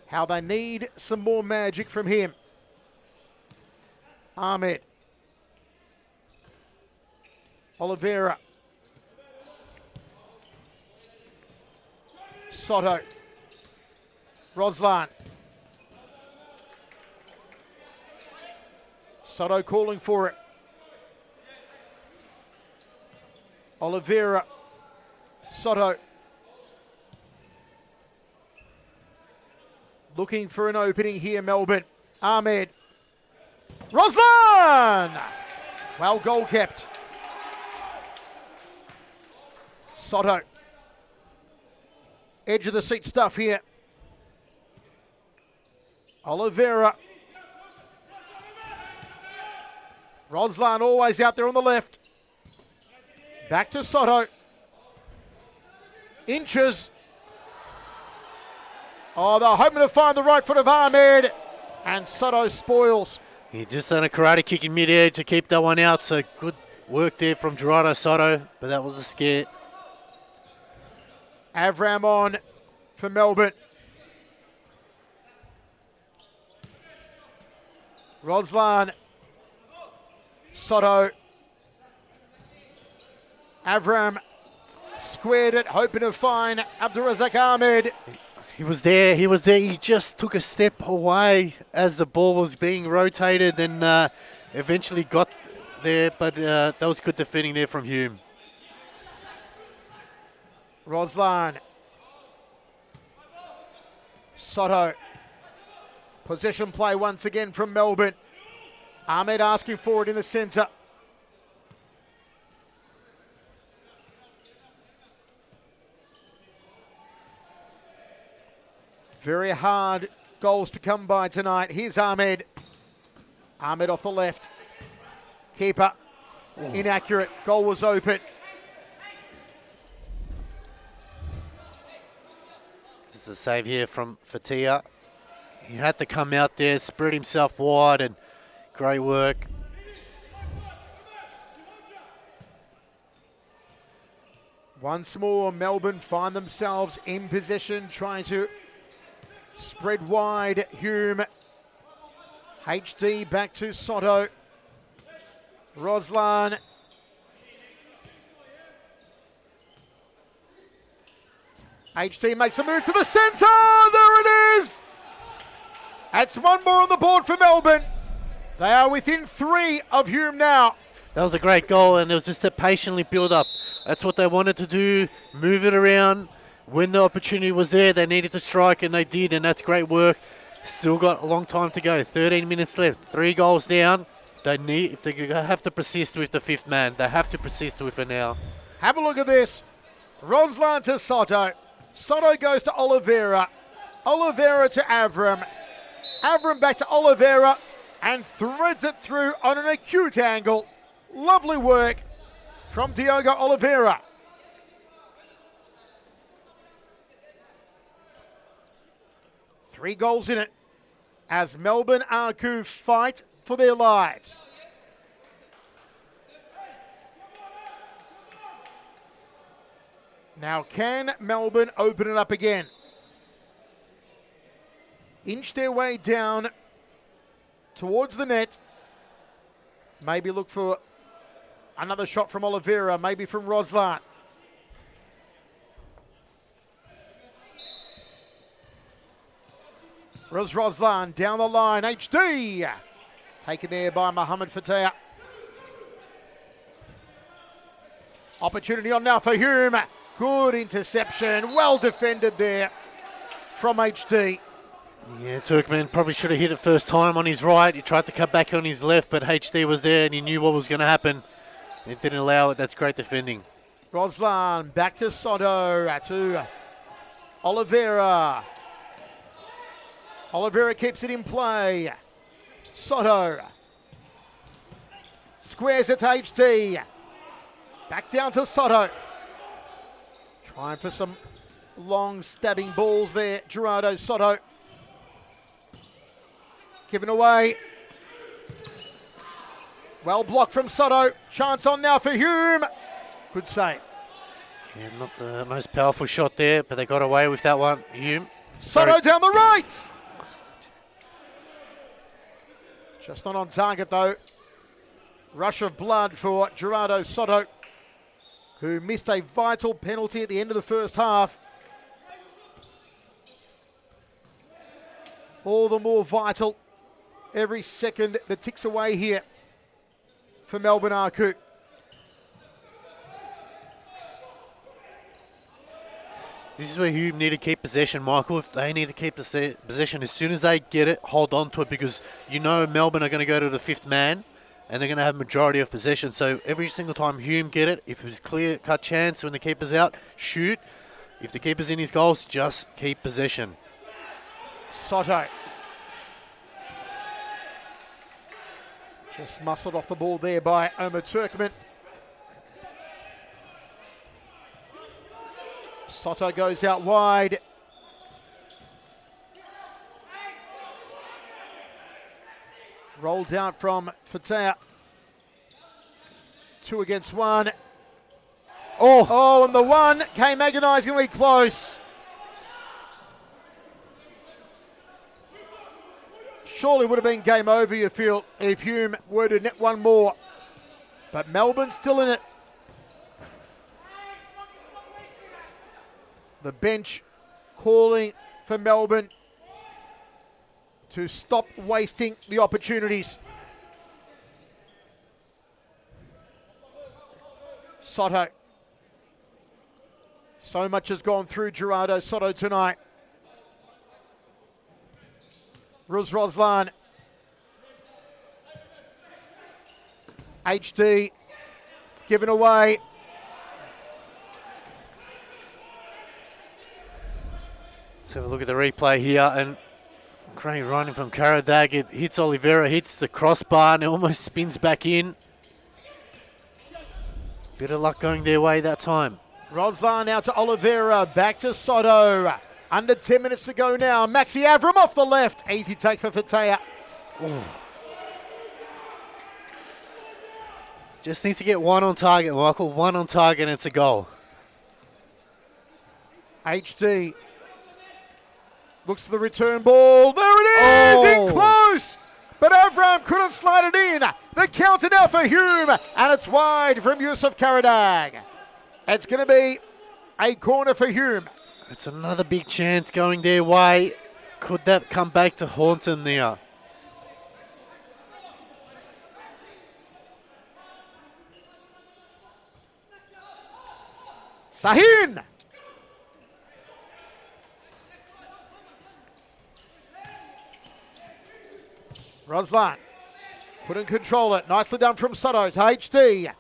how they need some more magic from him. Ahmed. Oliveira. Soto. Roslan. Soto calling for it. Oliveira. Soto. Looking for an opening here, Melbourne. Ahmed. Roslan! Well, goal kept. Soto. Edge of the seat stuff here. Oliveira. Roslan always out there on the left. Back to Soto. Inches. Oh, they're hoping to find the right foot of Ahmed. And Soto spoils. He just done a karate kick in mid-air to keep that one out. So good work there from Gerardo Soto, but that was a scare. Avram on for Melbourne. Roslan. Soto. Avram squared it, hoping to find Abdurazak Ahmed. He was there. He just took a step away as the ball was being rotated and eventually got there, but that was good defending there from Hume. Roslan. Soto. Possession play once again from Melbourne. Ahmed asking for it in the centre. Very hard goals to come by tonight. Here's Ahmed. Ahmed off the left. Keeper. Inaccurate. Goal was open. This is a save here from Fatia. He had to come out there, spread himself wide, and great work. Once more, Melbourne find themselves in possession, trying to spread wide. Hume. HD back to Soto. Roslan. HD makes a move to the centre. There it is. That's one more on the board for Melbourne. They are within 3 of Hume now. That was a great goal, and it was just a patiently build up. That's what they wanted to do, move it around. When the opportunity was there, they needed to strike, and they did, and that's great work. Still got a long time to go, 13 minutes left, 3 goals down. If they have to persist with the 5th man, they have to persist with it now. Have a look at this. Roslan to Soto. Soto goes to Oliveira. Oliveira to Avram. Avram back to Oliveira and threads it through on an acute angle. Lovely work from Diogo Oliveira. Three goals in it as Melbourne AKU fight for their lives. Now can Melbourne open it up again? Inch their way down towards the net. Maybe look for another shot from Oliveira, maybe from Roslan. Roslan down the line, HD. Taken there by Mohamed Fatah. Opportunity on now for Hume. Good interception, well defended there from HD. Yeah, Turkmen probably should have hit it first time on his right. He tried to cut back on his left, but HD was there and he knew what was going to happen. It didn't allow it. That's great defending. Roslan back to Soto, to Oliveira. Oliveira keeps it in play. Soto squares it to HD. Back down to Soto. Trying for some long stabbing balls there. Gerardo Soto. Given away. Well blocked from Soto. Chance on now for Hume. Good save. Yeah, not the most powerful shot there, but they got away with that one. Hume. Soto down the right. Just not on target though. Rush of blood for Gerardo Soto, who missed a vital penalty at the end of the first half. All the more vital every second that ticks away here for Melbourne AKU. This is where Hume need to keep possession, Michael. They need to keep the possession. As soon as they get it, hold on to it, because you know Melbourne are going to go to the 5th man and they're going to have majority of possession. So every single time Hume get it, if it's clear-cut chance when the keeper's out, shoot. If the keeper's in his goals, just keep possession. Soto. Just muscled off the ball there by Omar Turkmen. Soto goes out wide. Rolled out from Fatah. 2 against 1. Oh, and the one came agonisingly close. Surely would have been game over, you feel, if Hume were to net one more. But Melbourne's still in it. The bench calling for Melbourne to stop wasting the opportunities. Soto. So much has gone through Gerardo Soto tonight. Roslan. HD given away. Let's have a look at the replay here, and great running from Karadag. It hits Oliveira, hits the crossbar, and it almost spins back in. Bit of luck going their way that time. Roslan out to Oliveira, back to Soto. Under 10 minutes to go now. Maxi Avram off the left. Easy take for Fatah. Just needs to get one on target, Michael. One on target and it's a goal. HD looks for the return ball. There it is, in close. But Avram couldn't slide it in. The counter now for Hume, and it's wide from Yusuf Karadag. It's going to be a corner for Hume. It's another big chance going their way. Could that come back to haunt them there? Sahin. Roslan couldn't control it. Nicely done from Soto to HD.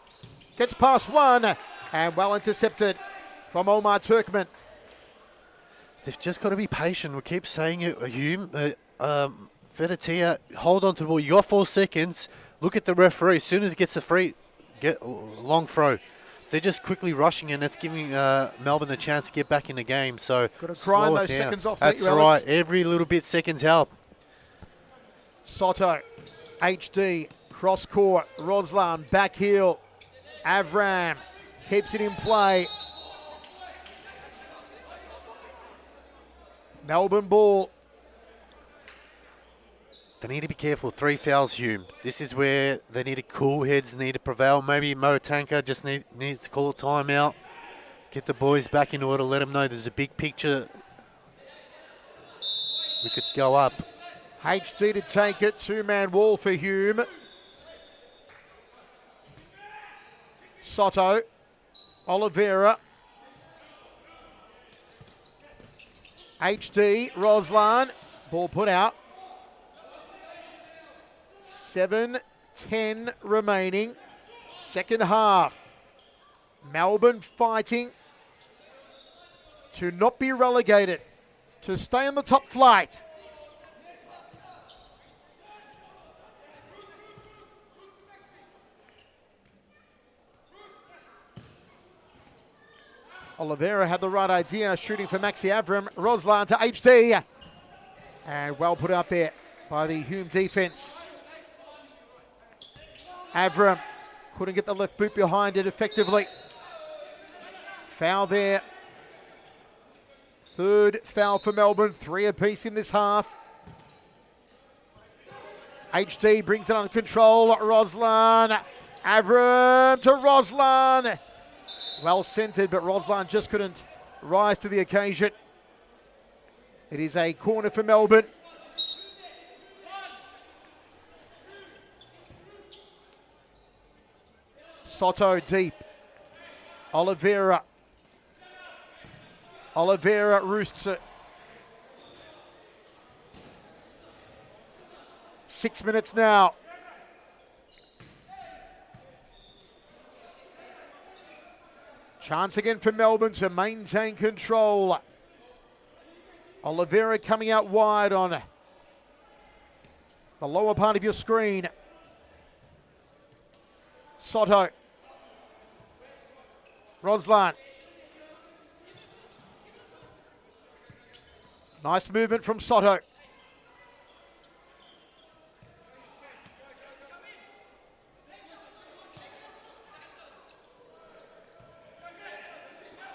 Gets past one and well intercepted from Omar Turkman. They've just got to be patient. We keep saying it. Hume, Vedatia, hold on to the ball. You got 4 seconds. Look at the referee. As soon as he gets the free, get long throw. They're just quickly rushing, and it's giving Melbourne a chance to get back in the game. So got to grind those seconds off. That's right. Every little bit seconds help. Soto, HD, cross court, Roslan, back heel, Avram keeps it in play. Melbourne ball. They need to be careful. 3 fouls, Hume. This is where they need to cool heads, need to prevail. Maybe Mo Tanka just needs to call a timeout. Get the boys back in order. Let them know there's a big picture. We could go up. HD to take it. 2-man wall for Hume. Soto. Oliveira. HD. Roslan. Ball put out. 7:10 remaining. Second half. Melbourne fighting to not be relegated, to stay in the top flight. Oliveira had the right idea, shooting for Maxi Avram. Roslan to HD. And well put out there by the Hume defense. Avram couldn't get the left boot behind it effectively. Foul there. Third foul for Melbourne. 3 apiece in this half. HD brings it under control. Roslan. Avram to Roslan. Well centered, but Roslan just couldn't rise to the occasion. It is a corner for Melbourne. Soto deep. Oliveira. Oliveira roosts it. 6 minutes now. Chance again for Melbourne to maintain control. Oliveira coming out wide on the lower part of your screen. Soto. Roslan. Nice movement from Soto.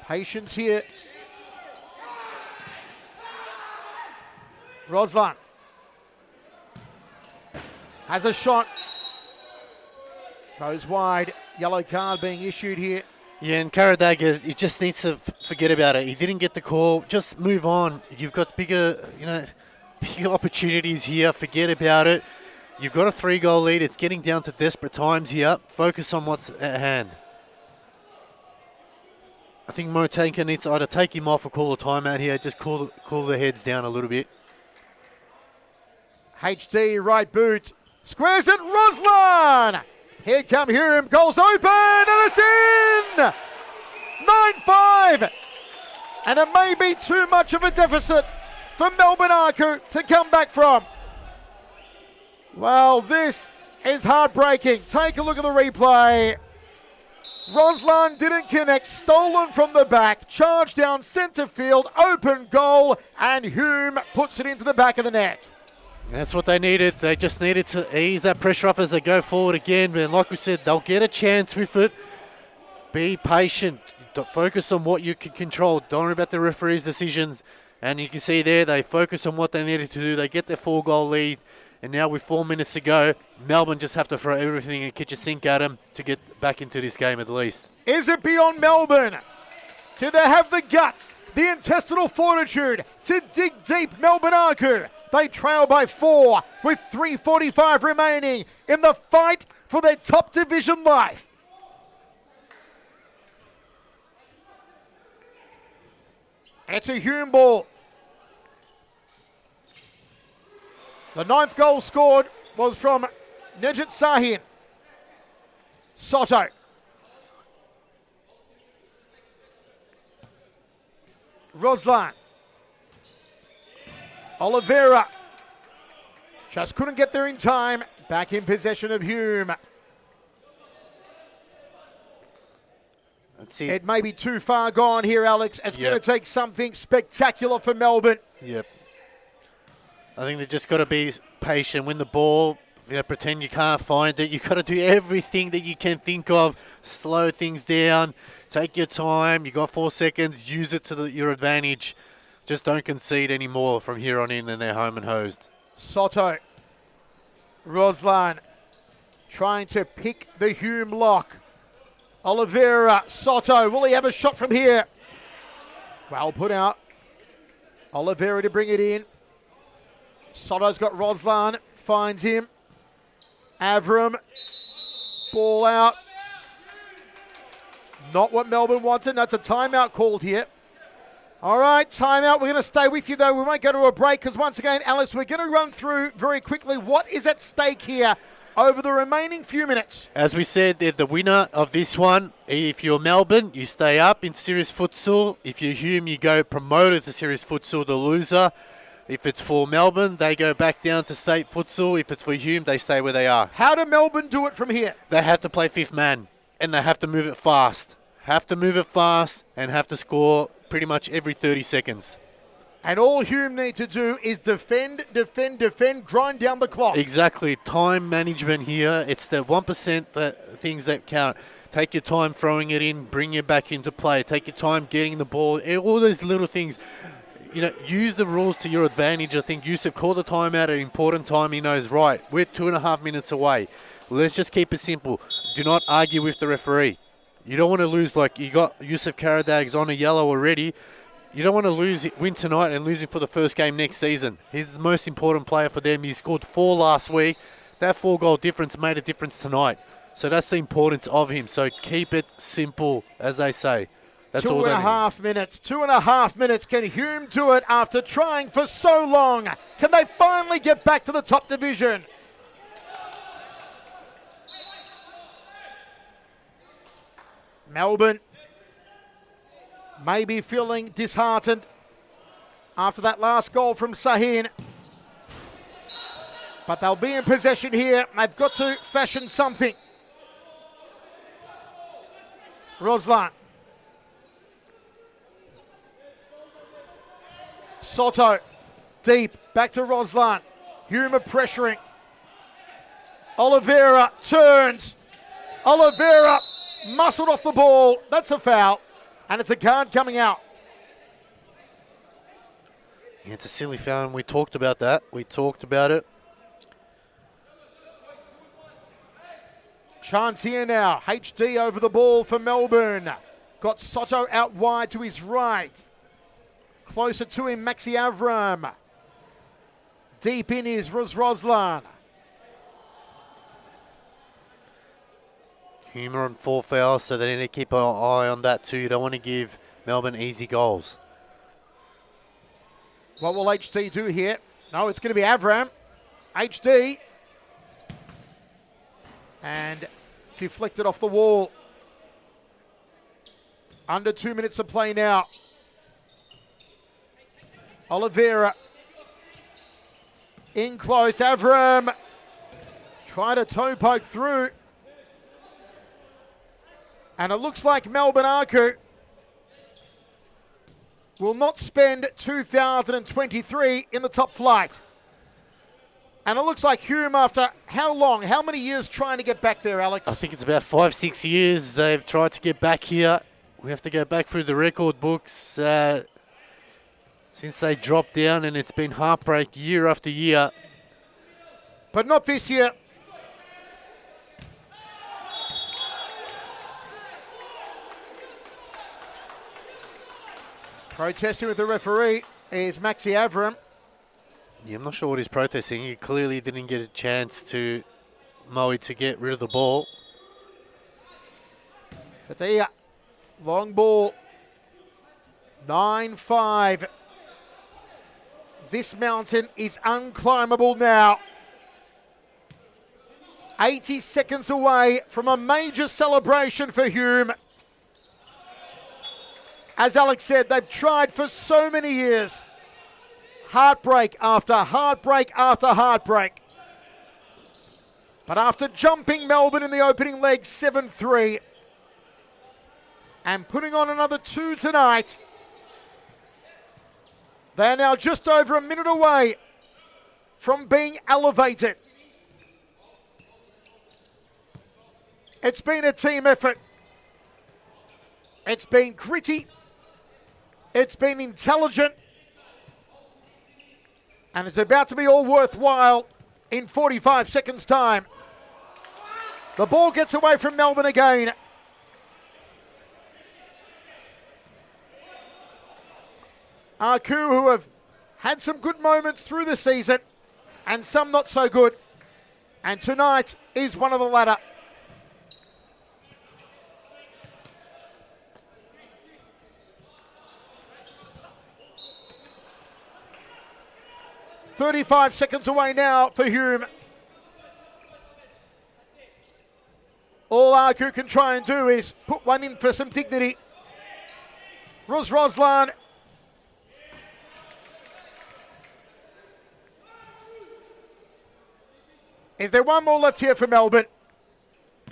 Patience here. Roslan has a shot. Goes wide. Yellow card being issued here. Yeah, and Karadaga, he just needs to forget about it. He didn't get the call. Just move on. You've got bigger opportunities here. Forget about it. You've got a 3-goal lead. It's getting down to desperate times here. Focus on what's at hand. I think Mo Tanka needs to either take him off or call a timeout here. Just cool the heads down a little bit. HD right boot. Squares it. Roslan. Here come Hume. Goals open and it's in. 9-5. And it may be too much of a deficit for Melbourne AKU to come back from. Well, this is heartbreaking. Take a look at the replay. Roslan didn't connect, stolen from the back, charged down centre field, open goal, and Hume puts it into the back of the net. That's what they needed. They just needed to ease that pressure off as they go forward again. And like we said, they'll get a chance with it. Be patient. Focus on what you can control. Don't worry about the referee's decisions. And you can see there, they focus on what they needed to do. They get their 4-goal lead. And now with 4 minutes to go, Melbourne just have to throw everything in kitchen sink at them to get back into this game at least. Is it beyond Melbourne? Do they have the guts, the intestinal fortitude to dig deep? Melbourne AKU, they trail by 4 with 3:45 remaining in the fight for their top division life. It's a Hume ball. The 9th goal scored was from Nejat Sahin. Soto. Roslan. Oliveira. Just couldn't get there in time. Back in possession of Hume. Let's see. It may be too far gone here, Alex. It's Yep. going to take something spectacular for Melbourne. Yep. I think they just got to be patient. Win the ball. Pretend you can't find it. You've got to do everything that you can think of. Slow things down. Take your time. You got 4 seconds. Use it to your advantage. Just don't concede anymore from here on in, and they're home and hosed. Soto. Roslan trying to pick the Hume lock. Oliveira. Soto. Will he have a shot from here? Well put out. Oliveira to bring it in. Soto's got Roslan. Finds him. Avram. Ball out. Not what Melbourne wanted. That's a timeout called here. All right, timeout. We're going to stay with you, though. We won't go to a break because, once again, Alex, we're going to run through very quickly what is at stake here over the remaining few minutes. As we said, they're the winner of this one. If you're Melbourne, you stay up in Series Futsal. If you're Hume, you go promoted to Series Futsal, the loser. If it's for Melbourne, they go back down to State Futsal. If it's for Hume, they stay where they are. How do Melbourne do it from here? They have to play 5th man, and they have to move it fast. Have to move it fast and have to score pretty much every 30 seconds. And all Hume need to do is defend, defend, defend, grind down the clock. Exactly. Time management here. It's the 1% things that count. Take your time throwing it in, bring it back into play. Take your time getting the ball. All those little things. Use the rules to your advantage. I think Yusuf called the timeout at an important time. He knows, right, we're 2.5 minutes away. Let's just keep it simple. Do not argue with the referee. You don't want to lose like you got Yusuf Karadags on a yellow already. You don't want to win tonight and lose him for the first game next season. He's the most important player for them. He scored 4 last week. That 4-goal difference made a difference tonight. So that's the importance of him. So keep it simple, as they say. That's all 2.5 minutes. 2.5 minutes. Can Hume do it after trying for so long? Can they finally get back to the top division? Melbourne may be feeling disheartened after that last goal from Sahin. But they'll be in possession here. They've got to fashion something. Roslan. Soto. Deep. Back to Roslan. Hume are pressuring. Oliveira turns. Oliveira muscled off the ball. That's a foul. And it's a card coming out. Yeah, it's a silly foul, and we talked about that. We talked about it. Chance here now. HD over the ball for Melbourne. Got Soto out wide to his right. Closer to him, Maxi Avram. Deep in is Roslan. Hume on 4 fouls, so they need to keep an eye on that too. You don't want to give Melbourne easy goals. What will HD do here? No, it's going to be Avram. HD. And she flicked it off the wall. Under 2 minutes of play now. Oliveira. In close, Avram. Try to toe poke through. And it looks like Melbourne AKU will not spend 2023 in the top flight. And it looks like Hume, after how long, how many years trying to get back there, Alex? I think it's about 5-6 years they've tried to get back here. we have to go back through the record books since they dropped down, and it's been heartbreak year after year. But not this year. Protesting with the referee is Maxi Avram. Yeah, I'm not sure what he's protesting. He clearly didn't get a chance to Moe to get rid of the ball. Fatia, long ball, 9-5. This mountain is unclimbable now. 80 seconds away from a major celebration for Hume. As Alex said, they've tried for so many years. Heartbreak after heartbreak after heartbreak. But after jumping Melbourne in the opening leg 7-3 and putting on another 2 tonight, they are now just over a minute away from being elevated. It's been a team effort. It's been gritty. It's been intelligent. And it's about to be all worthwhile in 45 seconds' time. The ball gets away from Melbourne again. AKU, who have had some good moments through the season and some not so good. And tonight is one of the latter. .35 seconds away now for Hume. All AKU can try and do is put one in for some dignity. Roslan. Is there one more left here for Melbourne?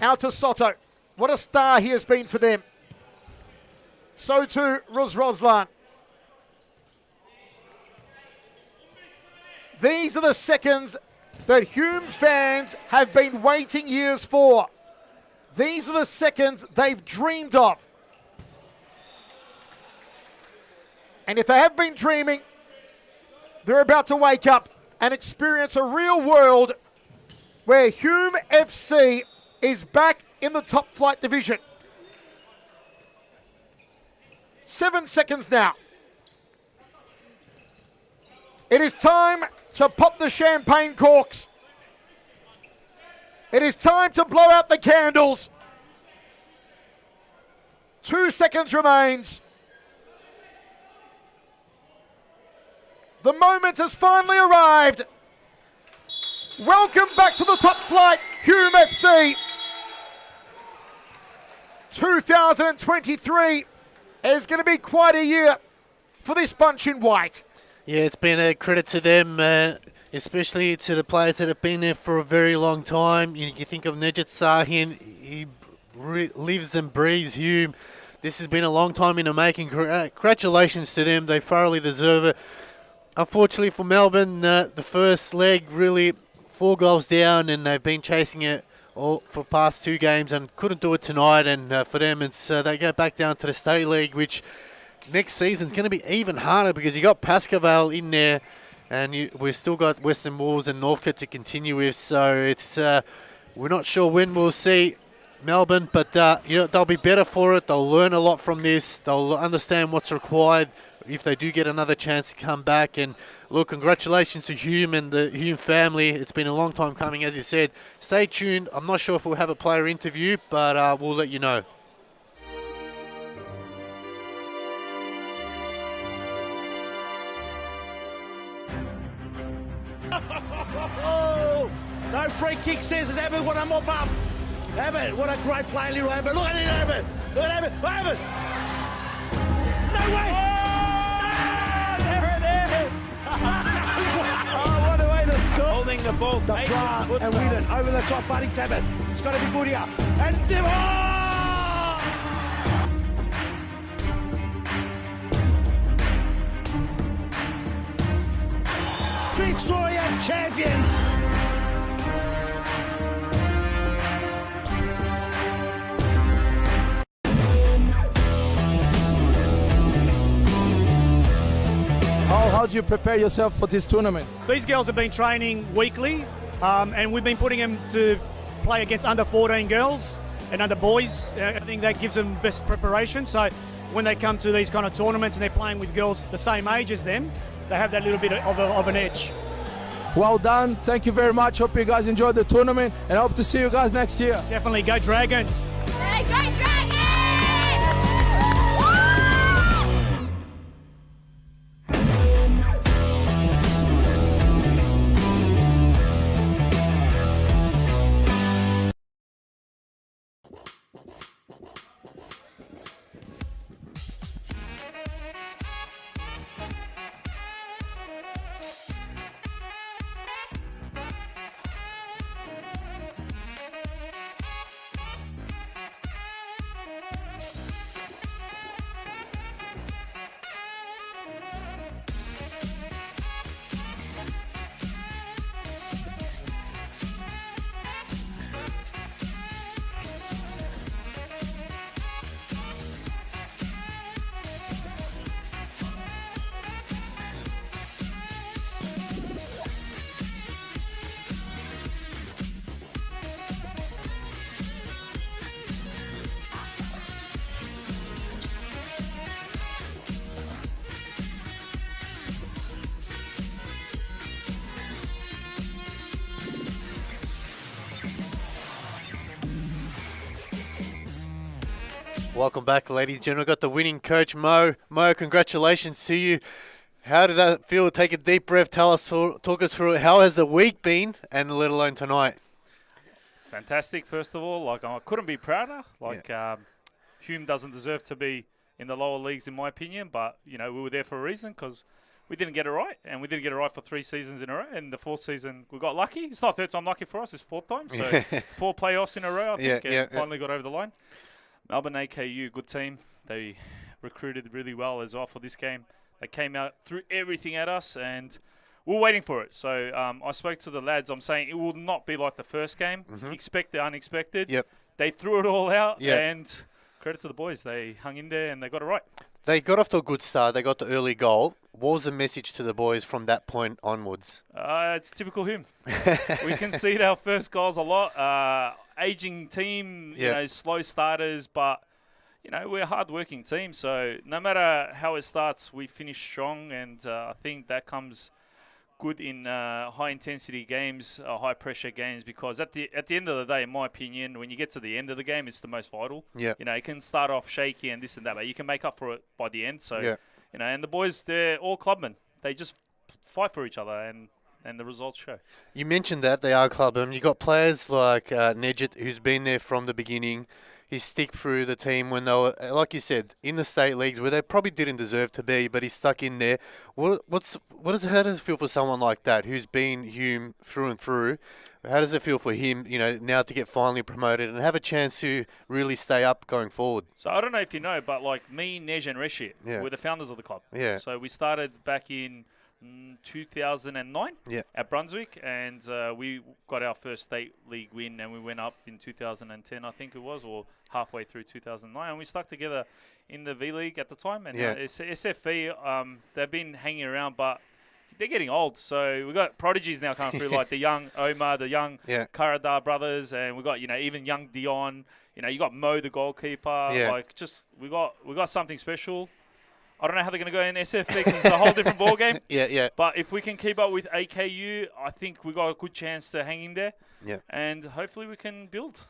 Out to Soto. What a star he has been for them. So too, Roslan. These are the seconds that Hume fans have been waiting years for. These are the seconds they've dreamed of. And if they have been dreaming, they're about to wake up and experience a real world where Hume FC is back in the top flight division. 7 seconds now. It is time to pop the champagne corks. It is time to blow out the candles. 2 seconds remains. The moment has finally arrived. Welcome back to the top flight, Hume FC. 2023 is going to be quite a year for this bunch in white. Yeah, it's been a credit to them, especially to the players that have been there for a very long time. You think of Nejat Sahin, he lives and breathes Hume. This has been a long time in the making. Congratulations to them. They thoroughly deserve it. Unfortunately for Melbourne, the first leg really 4 goals down, and they've been chasing it all for past 2 games and couldn't do it tonight. And for them, it's they go back down to the State League, which next season's going to be even harder because you got Pascavale in there, and we've still got Western Wolves and Northcote to continue with. So it's we're not sure when we'll see Melbourne, but they'll be better for it. They'll learn a lot from this. They'll understand what's required if they do get another chance to come back. And look, congratulations to Hume and the Hume family. It's been a long time coming, as you said. Stay tuned. I'm not sure if we'll have a player interview, but we'll let you know. Oh, no free kick says it's Abbott. What a mop up. Abbott, what a great play, little Abbott. Look at it, Abbott. Look at Abbott. Abbott. No way. Oh, there it is. Oh, what a way to score. Holding the ball. The bra and win it. Over the top, Buddy Abbott. It's got to be good here. And Victoria champions. how do you prepare yourself for this tournament? These girls have been training weekly, and we've been putting them to play against under 14 girls and under boys. I think that gives them best preparation. So when they come to these kind of tournaments and they're playing with girls the same age as them, they have that little bit of an edge. Well done. Thank you very much. Hope you guys enjoyed the tournament, and I hope to see you guys next year. Definitely, go Dragons! Hey, go Dragons! Welcome back, ladies and gentlemen. Got the winning coach, Mo. Mo, congratulations to you. How did that feel? Take a deep breath. Talk us through it. How has the week been, and let alone tonight? Fantastic, first of all. I couldn't be prouder. Hume doesn't deserve to be in the lower leagues, in my opinion. But, we were there for a reason because we didn't get it right. And we didn't get it right for 3 seasons in a row. And the 4th season, we got lucky. It's not 3rd time lucky for us. It's 4th time. So 4 playoffs in a row, I think, and finally got over the line. Melbourne AKU, good team. They recruited really well as well for this game. They came out, threw everything at us, and we're waiting for it. So I spoke to the lads. I'm saying it will not be like the first game. Expect the unexpected. Yep. They threw it all out, and credit to the boys. They hung in there, and they got it right. They got off to a good start. They got the early goal. What was the message to the boys from that point onwards? It's typical Hume. We concede our first goals a lot. Aging team, slow starters, but we're a hard-working team. So no matter how it starts, we finish strong, and I think that comes good in high-intensity games, high-pressure games, because at the end of the day, in my opinion, when you get to the end of the game, it's the most vital. Yeah. It can start off shaky and this and that, but you can make up for it by the end. So, and the boys, they're all clubmen. They just fight for each other, and the results show. You mentioned that they are clubmen. You got players like Nejit, who's been there from the beginning. He stick through the team when they were, like you said, in the state leagues where they probably didn't deserve to be, but he stuck in there. How does it feel for someone like that who's been Hume through and through? How does it feel for him, now to get finally promoted and have a chance to really stay up going forward? So I don't know if you know, but like me, Nej, and Reshit, we're the founders of the club. Yeah. So we started back in 2009 at Brunswick, and we got our first state league win, and we went up in 2010, I think it was, or halfway through 2009, and we stuck together in the V League at the time. And SFV, they've been hanging around, but they're getting old. So we've got prodigies now coming through, like the young Omar, the young Karadar brothers, and we've got even young Dion. You got Mo, the goalkeeper. We got something special. I don't know how they're going to go in SFV because it's a whole different ball game. But if we can keep up with AKU, I think we got a good chance to hang in there. And hopefully we can build.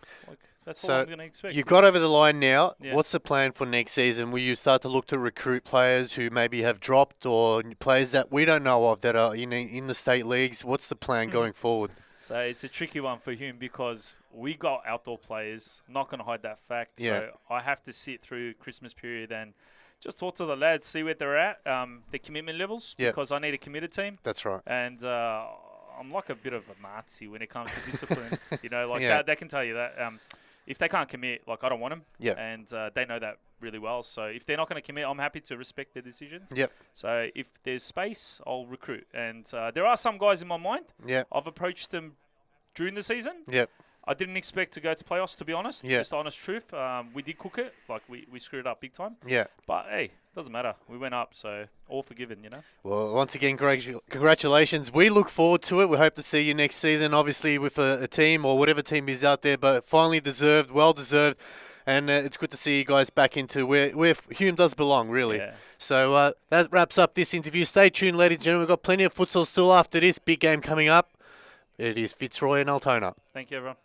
That's all I'm going to expect. You've got over the line now. What's the plan for next season? Will you start to look to recruit players who maybe have dropped, or players that we don't know of that are in the state leagues? What's the plan going forward? So it's a tricky one for Hume because we got outdoor players. Not going to hide that fact. So I have to sit through Christmas period and just talk to the lads, see where they're at, their commitment levels, because I need a committed team. That's right. And I'm like a bit of a Nazi when it comes to discipline. That, they can tell you that. If they can't commit, I don't want them. And they know that really well. So if they're not going to commit, I'm happy to respect their decisions. So if there's space, I'll recruit. And there are some guys in my mind. I've approached them during the season. I didn't expect to go to playoffs, to be honest. Yeah. Just the honest truth. We did cook it. Like, we screwed up big time. Yeah. But, hey, doesn't matter. We went up, so all forgiven, you know. Well, once again, congratulations. We look forward to it. We hope to see you next season, obviously with a team or whatever team is out there, but finally deserved, well-deserved. And it's good to see you guys back into where Hume does belong, really. Yeah. So that wraps up this interview. Stay tuned, ladies and gentlemen. We've got plenty of futsal still after this big game coming up. It is Fitzroy and Altona. Thank you, everyone.